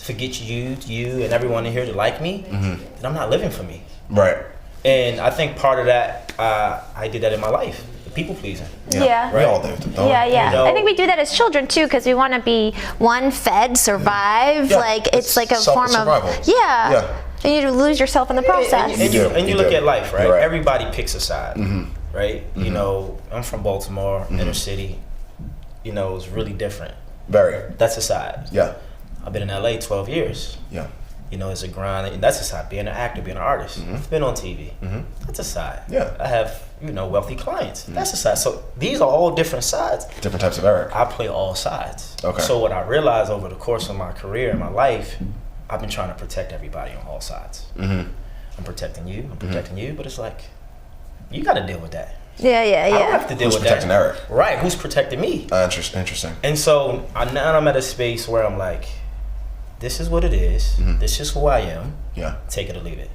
Speaker 7: to get you and everyone in here to like me, then I'm not living for me.
Speaker 3: Right.
Speaker 7: And I think part of that, I did that in my life. People pleasing.
Speaker 2: Yeah.
Speaker 3: We all do.
Speaker 2: Yeah.
Speaker 7: You know?
Speaker 2: I think we do that as children too, because we want to be fed, survive. Like it's like a form
Speaker 3: survival.
Speaker 2: of and you lose yourself in the process.
Speaker 7: And you look at life, right? Everybody picks a side, right? You know, I'm from Baltimore, inner city. You know, it's really different.
Speaker 3: Very.
Speaker 7: That's a side.
Speaker 3: Yeah.
Speaker 7: I've been in LA 12 years.
Speaker 3: Yeah.
Speaker 7: You know, it's a grind, and that's a side. Being an actor, being an artist, I've been on TV. That's a side.
Speaker 3: Yeah.
Speaker 7: I have, you know, wealthy clients. That's a side. So these are all different sides.
Speaker 3: Different types of Eric.
Speaker 7: I play all sides.
Speaker 3: Okay.
Speaker 7: So what I realized over the course of my career and my life, I've been trying to protect everybody on all sides. I'm protecting you. I'm protecting you. But it's like, you got to deal with that.
Speaker 2: Yeah.
Speaker 7: I don't have to deal
Speaker 3: Who's
Speaker 7: with
Speaker 3: protecting
Speaker 7: that.
Speaker 3: Eric?
Speaker 7: Right. Who's protecting me?
Speaker 3: Interesting.
Speaker 7: And so now I'm at a space where I'm like, this is what it is. This is who I am.
Speaker 3: Yeah.
Speaker 7: Take it or leave it.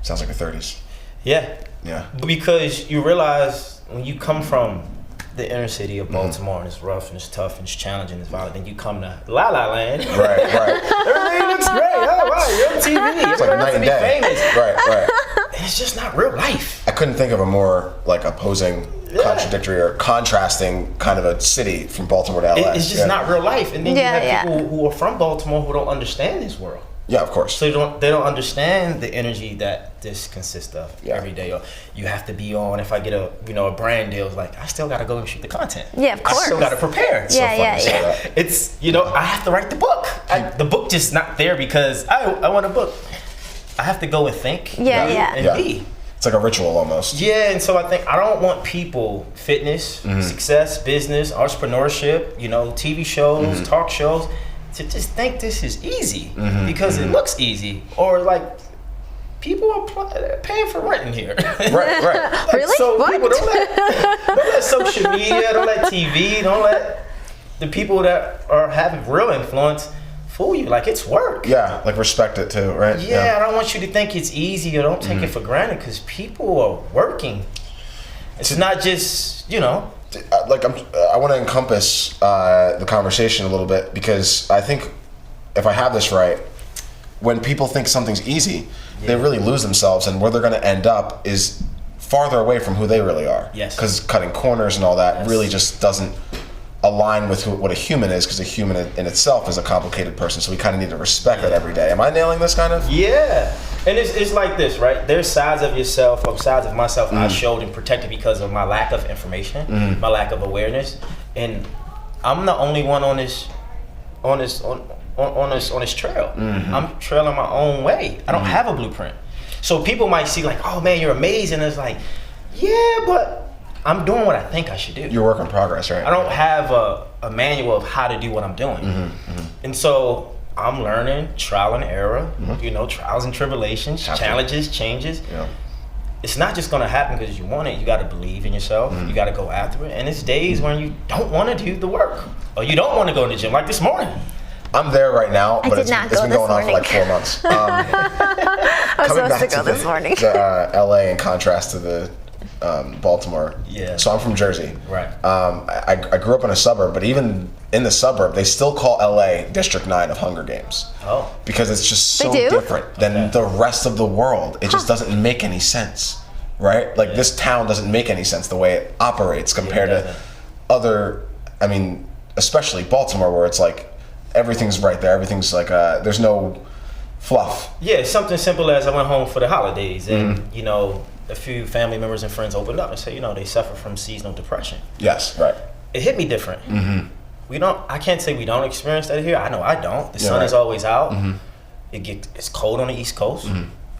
Speaker 3: Sounds like your 30s.
Speaker 7: Yeah.
Speaker 3: Yeah.
Speaker 7: Because you realize when you come from the inner city of Baltimore and it's rough and it's tough and it's challenging, it's violent, then you come to La La Land.
Speaker 3: Right.
Speaker 7: Everything looks great. Oh, wow, you're on TV.
Speaker 3: It's like night and day.
Speaker 7: Famous.
Speaker 3: Right.
Speaker 7: And it's just not real life.
Speaker 3: I couldn't think of a more like opposing, contradictory, or contrasting kind of a city from Baltimore to LA.
Speaker 7: It's just not real life. And then you have people who are from Baltimore who don't understand this world.
Speaker 3: Yeah, of course.
Speaker 7: So they don't understand the energy that this consists of every day. Or you have to be on. If I get a brand deal, it's like I still got to go and shoot the content.
Speaker 2: Yeah, of course.
Speaker 7: I still got to prepare. It's I have to write the book. The book just not there because I want a book. I have to go and think. And be.
Speaker 3: It's like a ritual almost.
Speaker 7: Yeah, and so I think I don't want people, fitness, success, business, entrepreneurship, you know, TV shows, talk shows, to just think this is easy because it looks easy, or like people are paying for rent in here.
Speaker 3: Right.
Speaker 7: Like,
Speaker 2: really?
Speaker 7: So
Speaker 2: what?
Speaker 7: people don't let social media, don't let TV, don't let the people that have real influence fool you. Like, it's work.
Speaker 3: Yeah, like respect it too, right?
Speaker 7: Yeah, I don't want you to think it's easy or don't take it for granted because people are working. It's not just, you know.
Speaker 3: Like I want to encompass the conversation a little bit because I think if I have this right, when people think something's easy, they really lose themselves, and where they're going to end up is farther away from who they really are.
Speaker 7: Yes.
Speaker 3: Because cutting corners and all that really just doesn't align with what a human is, because a human in itself is a complicated person. So we kind of need to respect that every day. Am I nailing this kind of?
Speaker 7: Yeah. And it's like this, right? There's sides of yourself, or sides of myself I showed and protected because of my lack of information, my lack of awareness. And I'm the only one on this trail. I'm trailing my own way. I don't have a blueprint. So people might see like, oh man, you're amazing. It's like, yeah, but I'm doing what I think I should do.
Speaker 3: You're work in progress, right?
Speaker 7: I don't have a manual of how to do what I'm doing. And so I'm learning, trial and error, you know, trials and tribulations, challenges, changes.
Speaker 3: Yeah.
Speaker 7: It's not just gonna happen because you want it. You gotta believe in yourself. You gotta go after it. And it's days when you don't wanna do the work. Or you don't wanna go to the gym, like this morning.
Speaker 3: I'm there right now, but it's been going on for like 4 months.
Speaker 2: I was supposed to go this morning.
Speaker 3: LA in contrast to the Baltimore.
Speaker 7: Yeah.
Speaker 3: So I'm from Jersey.
Speaker 7: Right.
Speaker 3: I grew up in a suburb, but even in the suburb, they still call LA District 9 of Hunger Games.
Speaker 7: Oh.
Speaker 3: Because it's just so different than the rest of the world. It just doesn't make any sense, right? Like this town doesn't make any sense the way it operates compared to other, I mean, especially Baltimore, where it's like everything's right there. Everything's like, there's no fluff.
Speaker 7: Yeah, something simple as I went home for the holidays and, you know, a few family members and friends opened up and said, you know, they suffer from seasonal depression.
Speaker 3: Yes, right.
Speaker 7: It hit me different. I can't say we don't experience that here. I know I don't. The sun is always out. It's cold on the East Coast.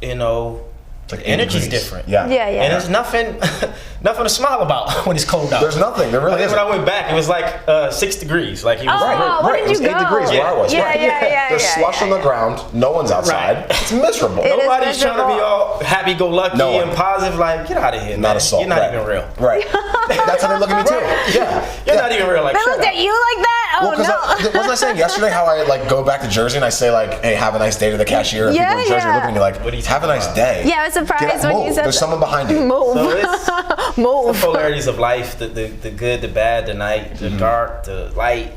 Speaker 7: You know,
Speaker 3: It's like
Speaker 7: energy's
Speaker 3: 80 degrees.
Speaker 7: different.
Speaker 2: Yeah.
Speaker 7: And there's nothing to smile about when it's cold out.
Speaker 3: There's nothing. There really isn't.
Speaker 7: When I went back, it was like 6 degrees. Like it was
Speaker 2: where did
Speaker 3: It was
Speaker 2: you
Speaker 3: 8
Speaker 2: go?
Speaker 3: degrees where I was.
Speaker 2: Yeah.
Speaker 3: There's slush on the ground. No one's outside. It's miserable.
Speaker 7: Nobody's trying to be all happy-go-lucky and positive. Like, get out of here, man.
Speaker 3: Not a soul.
Speaker 7: You're not even real.
Speaker 3: Right. That's how they look at me too. Yeah.
Speaker 7: You're not even real. Like,
Speaker 2: They looked at you like that? Oh, no.
Speaker 3: Wasn't I saying yesterday how I like go back to Jersey and I say like, hey, have a nice day to the cashier? And people in Jersey look at me like,
Speaker 7: What are you
Speaker 3: have a nice
Speaker 7: talking
Speaker 3: day.
Speaker 2: Yeah, I was surprised when you said
Speaker 3: There's
Speaker 2: that.
Speaker 3: someone behind you.
Speaker 2: Move.
Speaker 7: So it's
Speaker 2: Move.
Speaker 7: the polarities of life, the good, the bad, the night, the dark, the light.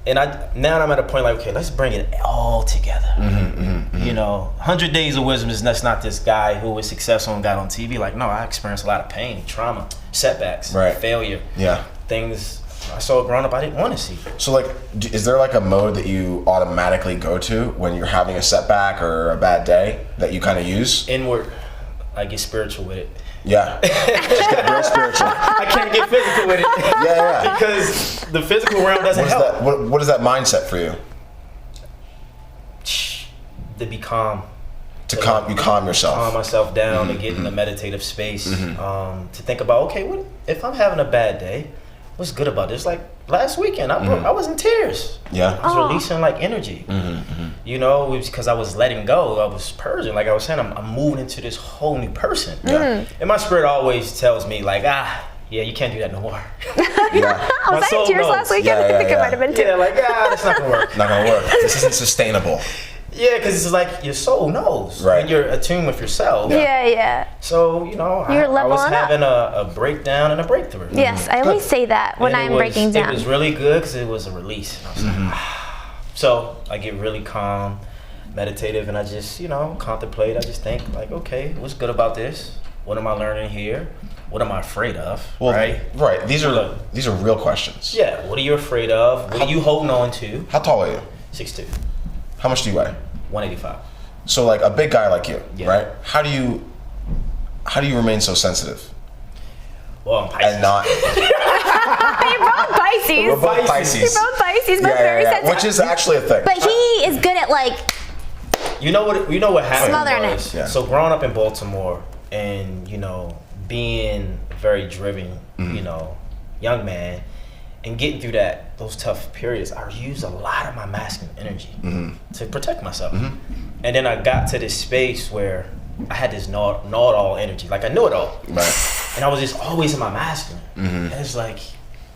Speaker 7: And now I'm at a point like, okay, let's bring it all together. You know, 100 Days of Wisdom is that's not this guy who was successful and got on TV. Like, no, I experienced a lot of pain, trauma, setbacks, failure.
Speaker 3: Yeah.
Speaker 7: Things I saw growing up I didn't want to see.
Speaker 3: So like, is there like a mode that you automatically go to when you're having a setback or a bad day that you kind of use?
Speaker 7: Inward. I get spiritual with it.
Speaker 3: Yeah. Just get real spiritual.
Speaker 7: I can't get physical with it.
Speaker 3: Yeah.
Speaker 7: Because the physical realm doesn't help.
Speaker 3: What is that mindset for you?
Speaker 7: To be calm.
Speaker 3: You calm yourself.
Speaker 7: Calm myself down to get in a meditative space. To think about, okay, what if I'm having a bad day? What's good about this? Like last weekend, I was in tears.
Speaker 3: Yeah.
Speaker 7: I was releasing like energy. You know, it was because I was letting go. I was purging. Like I was saying, I'm moving into this whole new person. And my spirit always tells me like, yeah, you can't do that no more.
Speaker 2: I was in tears last weekend. I think it might have been too.
Speaker 7: Yeah, like, that's not gonna work.
Speaker 3: Not gonna work. This isn't sustainable.
Speaker 7: Yeah, because it's like your soul knows.
Speaker 3: Right.
Speaker 7: When you're attuned with yourself.
Speaker 2: Yeah.
Speaker 7: So, you know, I was
Speaker 2: leveling up.
Speaker 7: having a breakdown and a breakthrough.
Speaker 2: Yes, I always say that when I'm breaking down.
Speaker 7: It was really good because it was a release. I was like, So I get really calm, meditative, and I just, you know, contemplate. I just think like, okay, what's good about this? What am I learning here? What am I afraid of?
Speaker 3: Well,
Speaker 7: right.
Speaker 3: These are real questions.
Speaker 7: Yeah. What are you afraid of? What are you holding on to?
Speaker 3: How tall are you?
Speaker 7: 6'2".
Speaker 3: How much do you weigh?
Speaker 7: 185.
Speaker 3: So like a big guy like you, right? How do you remain so sensitive?
Speaker 7: Well, I'm Pisces.
Speaker 3: And not.
Speaker 2: You're both Pisces.
Speaker 3: We're both Pisces.
Speaker 2: You're both Pisces, both very sensitive.
Speaker 3: Which is actually a thing.
Speaker 2: But he is good at like.
Speaker 7: You know what happened
Speaker 2: Smothering
Speaker 7: was,
Speaker 2: it.
Speaker 7: so growing up in Baltimore and, you know, being very driven, you know, young man, and getting through those tough periods, I used a lot of my masculine energy to protect myself. And then I got to this space where I had this know-it-all energy, like I knew it all.
Speaker 3: Right.
Speaker 7: And I was just always in my masculine. And it's like,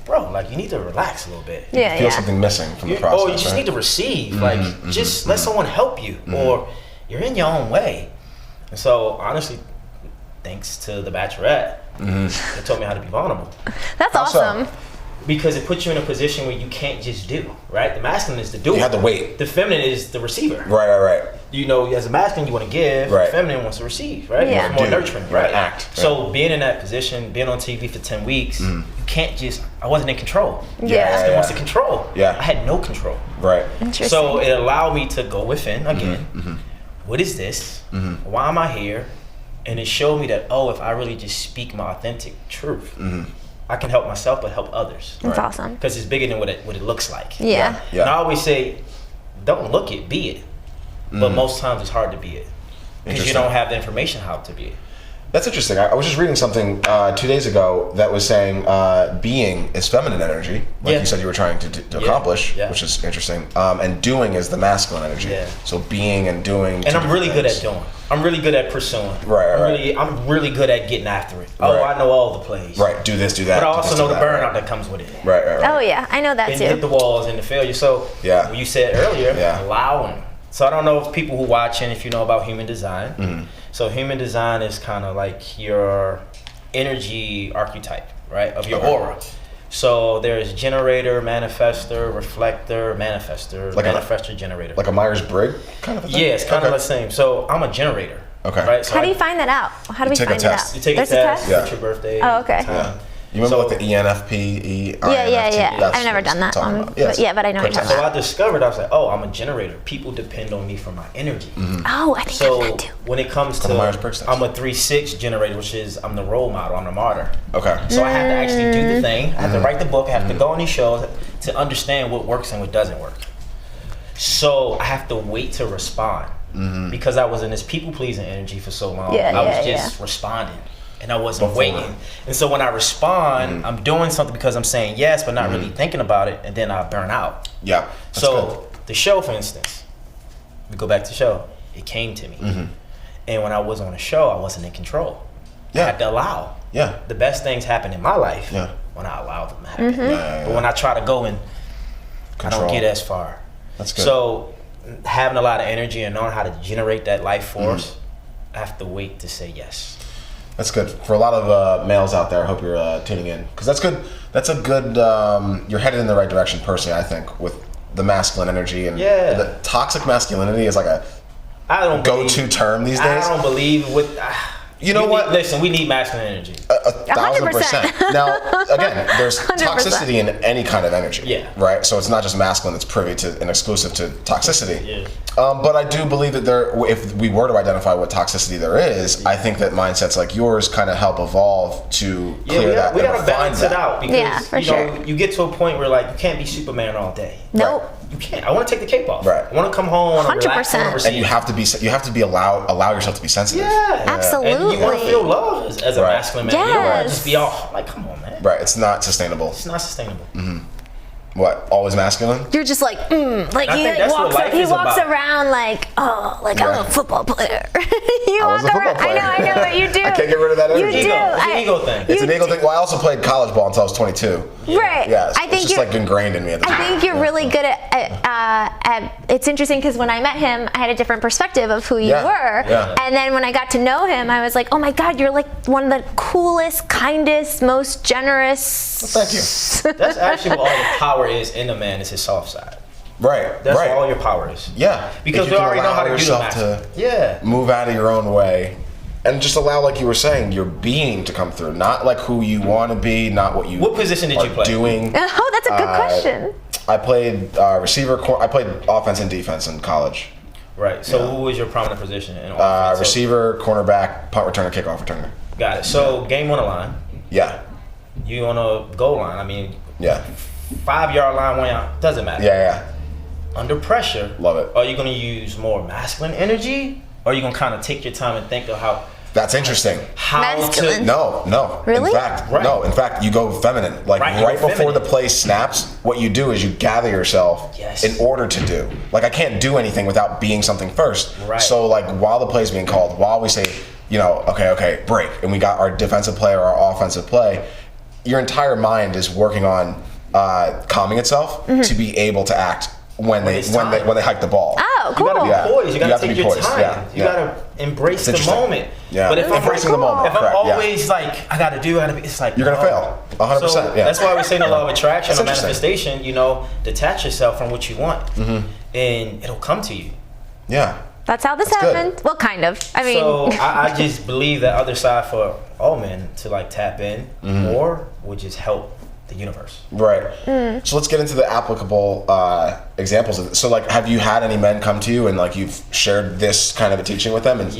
Speaker 7: bro, like you need to relax a little bit.
Speaker 3: You feel something missing from the process.
Speaker 7: Or you just need to receive, like just let someone help you, or you're in your own way. And so honestly, thanks to The Bachelorette, it taught me how to be vulnerable.
Speaker 2: That's awesome.
Speaker 7: Because it puts you in a position where you can't just do, right? The masculine is the doer.
Speaker 3: You have to wait.
Speaker 7: The feminine is the receiver.
Speaker 3: Right.
Speaker 7: You know, as a masculine, you want to give.
Speaker 3: Right.
Speaker 7: The feminine wants to receive, right?
Speaker 2: Yeah.
Speaker 7: More nurturing, right?
Speaker 3: Act.
Speaker 7: So being in that position, being on TV for 10 weeks, you can't just, I wasn't in control.
Speaker 2: Yeah.
Speaker 7: Masculine wants to control.
Speaker 3: Yeah.
Speaker 7: I had no control.
Speaker 3: Right.
Speaker 2: Interesting.
Speaker 7: So it allowed me to go within again. What is this? Why am I here? And it showed me that, if I really just speak my authentic truth, I can help myself but help others.
Speaker 2: That's awesome.
Speaker 7: Because it's bigger than what it looks like.
Speaker 2: Yeah.
Speaker 7: And I always say, don't look it, be it. But most times it's hard to be it. Because you don't have the information how to be it.
Speaker 3: That's interesting. I was just reading something 2 days ago that was saying being is feminine energy, like you said you were trying to accomplish, which is interesting. And doing is the masculine energy. Yeah. So being and doing.
Speaker 7: And I'm really good at doing. I'm really good at pursuing.
Speaker 3: Right.
Speaker 7: I'm really good at getting after it. Oh, I know all the plays.
Speaker 3: Right. Do this, do that.
Speaker 7: But I also know the burnout that comes with it.
Speaker 3: Right.
Speaker 2: Oh yeah, I know that
Speaker 7: and
Speaker 2: too.
Speaker 7: Hit the walls and the failure. So when you said earlier, allowing. So I don't know if people who watching, if you know about human design. Mm-hmm. So human design is kind of like your energy archetype, right, of your aura. So there's generator, manifestor, reflector, manifestor, like manifestor, generator.
Speaker 3: Like a Myers-Briggs kind of a thing?
Speaker 7: Yeah, it's kind of the same. So I'm a generator.
Speaker 3: Okay.
Speaker 7: Right? So
Speaker 2: how do you find that out? How do we find it out?
Speaker 7: You take a test. What's your birthday?
Speaker 2: Oh, okay.
Speaker 3: Yeah. You remember like the ENFP,
Speaker 2: Yeah. I've never done that one. But I know what you're talking about.
Speaker 7: So I discovered, I was like, oh, I'm a generator. People depend on me for my energy.
Speaker 3: Mm-hmm.
Speaker 2: Oh, I think I've that too.
Speaker 7: When it comes to, I'm a 3-6 generator, which is, I'm the role model, I'm the martyr.
Speaker 3: Okay.
Speaker 7: So I have to actually do the thing. I have to write the book. I have to go on these shows to understand what works and what doesn't work. So I have to wait to respond. Because I was in this people-pleasing energy for so long. I was just responding. And I wasn't waiting. And so when I respond, I'm doing something because I'm saying yes, but not really thinking about it, and then I burn out.
Speaker 3: Yeah.
Speaker 7: So the show, for instance, we go back to the show, it came to me. And when I was on a show, I wasn't in control. I had to allow. The best things happen in my life when I allow them to happen. But when I try to go and I don't get as far.
Speaker 3: That's good.
Speaker 7: So having a lot of energy and knowing how to generate that life force, I have to wait to say yes.
Speaker 3: That's good for a lot of males out there. I hope you're tuning in because that's good. That's a good. You're headed in the right direction, personally. I think with the masculine energy and the toxic masculinity is like a go-to term these days.
Speaker 7: I don't believe with.
Speaker 3: You know what?
Speaker 7: Listen, we need masculine energy.
Speaker 3: 1,000%. Now, again, there's
Speaker 2: 100%.
Speaker 3: toxicity in any kind of energy.
Speaker 7: Yeah.
Speaker 3: Right? So it's not just masculine that's privy to and exclusive to toxicity. Yeah. But I do believe that if we were to identify what toxicity there is, I think that mindsets like yours kind of help evolve to clear that.
Speaker 7: We gotta balance it out because
Speaker 2: sure.
Speaker 7: You get to a point where like you can't be Superman all day.
Speaker 2: Nope.
Speaker 3: Right.
Speaker 7: You can't. I want to take the cape off.
Speaker 3: Right.
Speaker 7: I want to come home.
Speaker 2: 100%.
Speaker 3: And you have to be allow yourself to be sensitive.
Speaker 7: Yeah.
Speaker 2: Absolutely.
Speaker 7: And you want to feel love as a masculine man.
Speaker 2: Yes.
Speaker 7: You don't want to just be all like, come on, man.
Speaker 3: Right. It's not sustainable.
Speaker 7: It's not sustainable.
Speaker 3: What? Always masculine?
Speaker 2: You're just like, like he walks around like, I'm a football player.
Speaker 3: I was a football player.
Speaker 2: I know, but you do.
Speaker 3: I can't get rid of that energy.
Speaker 2: You do.
Speaker 7: It's an ego thing.
Speaker 3: It's an ego thing. Well, I also played college ball until I was 22.
Speaker 2: Right.
Speaker 3: Yeah.
Speaker 2: I think
Speaker 3: it's just like ingrained in me at the time.
Speaker 2: I think you're really good at it's interesting because when I met him, I had a different perspective of who you were.
Speaker 3: Yeah.
Speaker 2: And then when I got to know him, I was like, oh my God, you're like one of the coolest, kindest, most generous.
Speaker 3: Well, thank you.
Speaker 7: That's actually what all the power is in a man, is his soft side.
Speaker 3: Right.
Speaker 7: That's all your power is.
Speaker 3: Yeah.
Speaker 7: Because we already know how to do the
Speaker 3: move out of your own way. And just allow, like you were saying, your being to come through. Not like who you want to be, not what you
Speaker 7: What position did you play?
Speaker 3: Doing.
Speaker 2: Oh, that's a good question.
Speaker 3: I played receiver. I played offense and defense in college.
Speaker 7: Right. So who was your prominent position in offense?
Speaker 3: Receiver, cornerback, punt returner, kickoff returner.
Speaker 7: Got it. So game on the line.
Speaker 3: Yeah.
Speaker 7: You on a goal line. I mean.
Speaker 3: Yeah.
Speaker 7: 5-yard line, 1 yard. Doesn't matter.
Speaker 3: Yeah.
Speaker 7: Under pressure.
Speaker 3: Love it.
Speaker 7: Are you going to use more masculine energy? Or are you going to kind of take your time and think of how...
Speaker 3: That's interesting.
Speaker 2: Masculine.
Speaker 3: No.
Speaker 2: Really?
Speaker 3: In fact, you go feminine. Like right before the play snaps, what you do is you gather yourself in order to do. Like I can't do anything without being something first.
Speaker 7: Right.
Speaker 3: So like while the play's being called, while we say, okay, break, and we got our defensive play or our offensive play, your entire mind is working on calming itself to be able to act when they hike the ball.
Speaker 2: Oh, cool.
Speaker 7: You gotta be poised. You gotta take your time.
Speaker 3: Yeah.
Speaker 7: You gotta embrace the moment.
Speaker 3: Yeah.
Speaker 7: But if
Speaker 3: embracing the moment,
Speaker 7: if I'm always like I gotta be, it's like
Speaker 3: you're gonna fail. 100%.
Speaker 7: So that's why we say in the law of attraction or
Speaker 3: manifestation.
Speaker 7: Detach yourself from what you want, and it'll come to you.
Speaker 3: Yeah.
Speaker 2: That's how this happened. Well, kind of. I mean,
Speaker 7: so I just believe that other side for all men to like tap in more would just help the universe. Right.
Speaker 3: So let's get into the applicable examples of it. So like, have you had any men come to you and like you've shared this kind of a teaching with them? And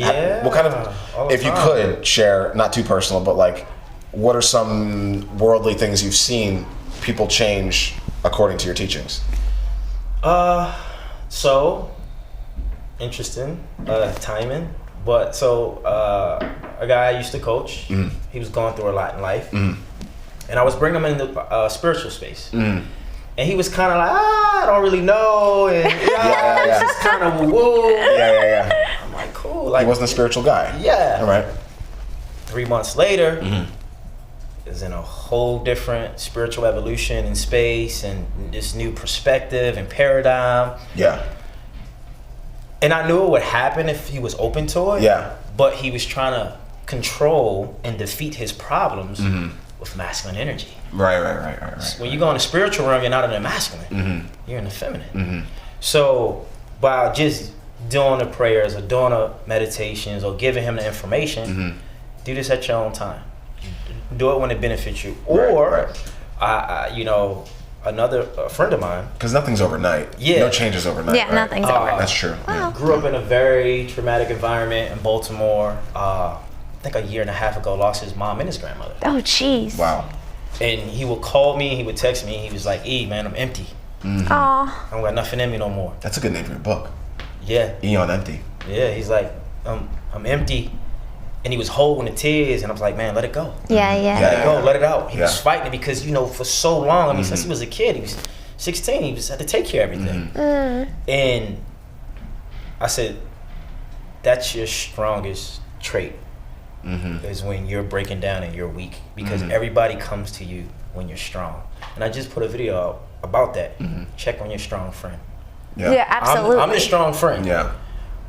Speaker 3: what kind of, if you could share, not too personal, but like, what are some worldly things you've seen people change according to your teachings? So interesting timing, but so
Speaker 7: a guy I used to coach. He was going through a lot in life. And I was bringing him into spiritual space. And he was kind of like, I don't really know. And this is kind of woo-woo. I'm like, cool. Like,
Speaker 3: he wasn't a spiritual guy.
Speaker 7: Yeah.
Speaker 3: All right.
Speaker 7: 3 months later, is in a whole different spiritual evolution in space and this new perspective and paradigm.
Speaker 3: Yeah.
Speaker 7: And I knew it would happen if he was open to it.
Speaker 3: Yeah.
Speaker 7: But he was trying to control and defeat his problems with masculine energy.
Speaker 3: Right.
Speaker 7: When you go in the spiritual realm, you're not in the masculine. You're in the feminine. So by just doing the prayers or doing the meditations or giving him the information, do this at your own time. Do it when it benefits you. Or, a friend of mine.
Speaker 3: Because nothing's overnight. Yeah. No changes overnight.
Speaker 2: Yeah, nothing's overnight.
Speaker 3: That's true.
Speaker 2: Wow.
Speaker 7: Grew up in a very traumatic environment in Baltimore. I think a year and a half ago, lost his mom and his grandmother.
Speaker 2: Oh, jeez.
Speaker 3: Wow.
Speaker 7: And he would call me, he would text me, he was like, E, man, I'm empty.
Speaker 2: Aw.
Speaker 7: I don't got nothing in me no more.
Speaker 3: That's a good name for your book.
Speaker 7: Yeah.
Speaker 3: E on Empty.
Speaker 7: Yeah, he's like, I'm empty. And he was holding the tears, and I was like, man, let it go.
Speaker 2: Yeah.
Speaker 7: Let it go, let it out. He was fighting it because, for so long, I mean, since he was a kid, he was 16, he had to take care of everything. And I said, that's your strongest trait, is when you're breaking down and you're weak, because everybody comes to you when you're strong. And I just put a video out about that. Check on your strong friend.
Speaker 2: Yeah, absolutely.
Speaker 7: I'm the strong friend.
Speaker 3: Yeah.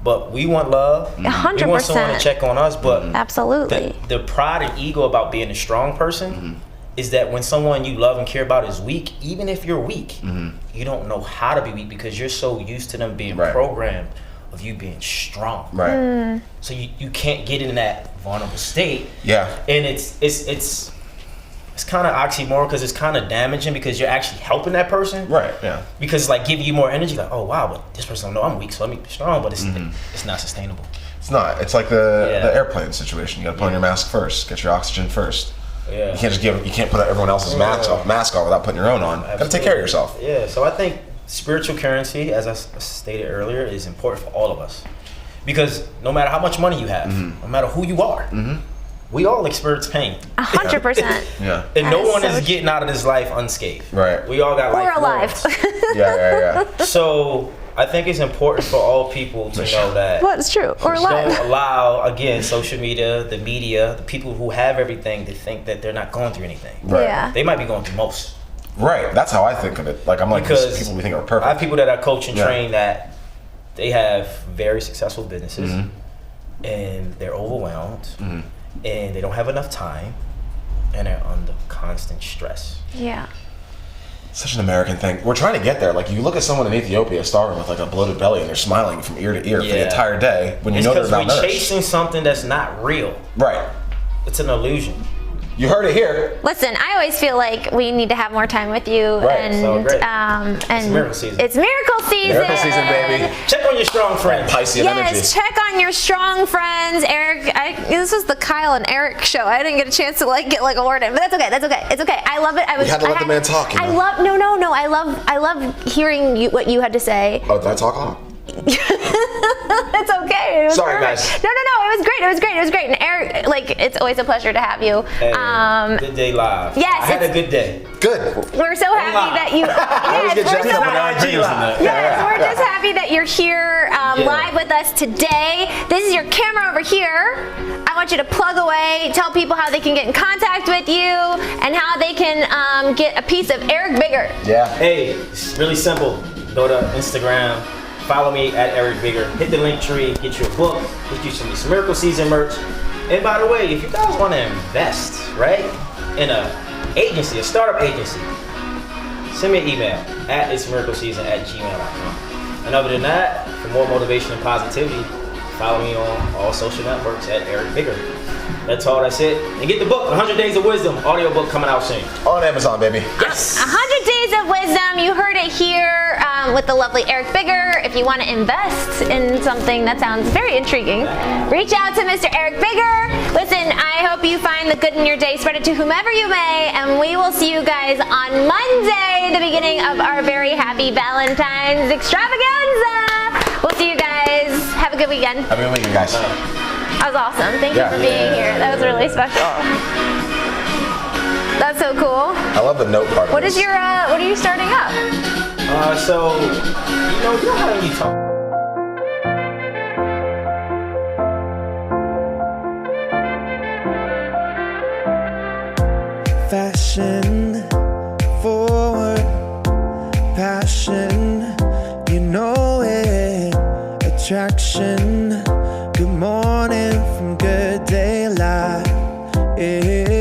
Speaker 7: But we want love.
Speaker 2: 100%.
Speaker 7: We want someone to check on us. But
Speaker 2: absolutely.
Speaker 7: The pride and ego about being a strong person is that when someone you love and care about is weak, even if you're weak, you don't know how to be weak because you're so used to them being programmed of you being strong.
Speaker 3: Right.
Speaker 7: So you can't get in that vulnerable state.
Speaker 3: Yeah.
Speaker 7: And it's kind of oxymoron because it's kind of damaging because you're actually helping that person.
Speaker 3: Right, yeah.
Speaker 7: Because it's like giving you more energy. Like, oh, wow, but this person don't know I'm weak, so let me be strong. But it's not sustainable.
Speaker 3: It's not. It's like the airplane situation. You got to put on your mask first. Get your oxygen first.
Speaker 7: Yeah.
Speaker 3: You can't just you can't put everyone else's mask on without putting your own on. Got to take care of yourself.
Speaker 7: Yeah, so I think spiritual currency, as I stated earlier, is important for all of us. Because no matter how much money you have, no matter who you are, we all experience pain.
Speaker 2: 100%.
Speaker 3: Yeah.
Speaker 7: And no one is getting out of this life unscathed.
Speaker 3: Right.
Speaker 7: We all got life.
Speaker 2: We're alive.
Speaker 3: Yeah.
Speaker 7: So I think it's important for all people to know that.
Speaker 2: Well, it's true. We're alive.
Speaker 7: Don't allow, again, social media, the media, the people who have everything to think that they're not going through anything.
Speaker 3: Right.
Speaker 2: Yeah.
Speaker 7: They might be going through most.
Speaker 3: Right. That's how I think of it. Like, I'm like,
Speaker 7: Because
Speaker 3: people we think are perfect.
Speaker 7: I have people that I coach and train that they have very successful businesses and they're overwhelmed and they don't have enough time and they're under constant stress.
Speaker 2: Yeah.
Speaker 3: Such an American thing. We're trying to get there. Like, you look at someone in Ethiopia starving with like a bloated belly and they're smiling from ear to ear for the entire day when you know they're malnourished.
Speaker 7: We're chasing something that's not real.
Speaker 3: Right.
Speaker 7: It's an illusion.
Speaker 3: You heard it here.
Speaker 2: Listen, I always feel like we need to have more time with you.
Speaker 3: Right,
Speaker 2: and
Speaker 7: so great.
Speaker 2: and
Speaker 7: It's miracle season.
Speaker 2: It's miracle season.
Speaker 3: Miracle season, baby.
Speaker 7: Check on your strong friends.
Speaker 3: Piscean energy.
Speaker 2: Yes, check on your strong friends, Eric. This was the Kyle and Eric show. I didn't get a chance to get a word in, but that's okay. That's okay. It's okay. I love it.
Speaker 3: We had to let the man talk.
Speaker 2: I love no. I love hearing what you had to say.
Speaker 3: Oh, did I talk on?
Speaker 2: It's okay. It was
Speaker 3: Sorry,
Speaker 2: perfect.
Speaker 3: guys.
Speaker 2: No. It was great. And Eric, it's always a pleasure to have you.
Speaker 7: Hey, good day live.
Speaker 2: Yes,
Speaker 7: I had a good day.
Speaker 3: Good.
Speaker 2: We're so happy that you. We're just happy that you're here live with us today. This is your camera over here. I want you to plug away, tell people how they can get in contact with you, and how they can get a piece of Eric Bigger.
Speaker 3: Yeah.
Speaker 7: Hey, it's really simple. Go to Instagram, follow me at Eric Bigger, hit the link tree, get you a book, get you some Miracle Season merch. And by the way, if you guys want to invest, right, in a startup agency, send me an email at itsmiracleseason@gmail.com. And other than that, for more motivation and positivity, follow me on all social networks at Eric Bigger. That's all. That's it. And get the book, 100 Days of Wisdom, audiobook coming out soon.
Speaker 3: On Amazon, baby.
Speaker 7: Yes.
Speaker 2: 100 Days of Wisdom. You heard it here with the lovely Eric Bigger. If you want to invest in something that sounds very intriguing, reach out to Mr. Eric Bigger. Listen, I hope you find the good in your day. Spread it to whomever you may, and we will see you guys on Monday, the beginning of our very happy Valentine's extravaganza. We'll see you guys. Have a good weekend.
Speaker 3: Have a good weekend, guys.
Speaker 2: That was awesome. Thank you for being here. That was really special. That's so cool.
Speaker 3: I love the note part.
Speaker 2: What are you starting up?
Speaker 7: So, you know how you talk.
Speaker 1: Fashion forward, passion, you know it. Attraction, good morning from good daylight. Yeah.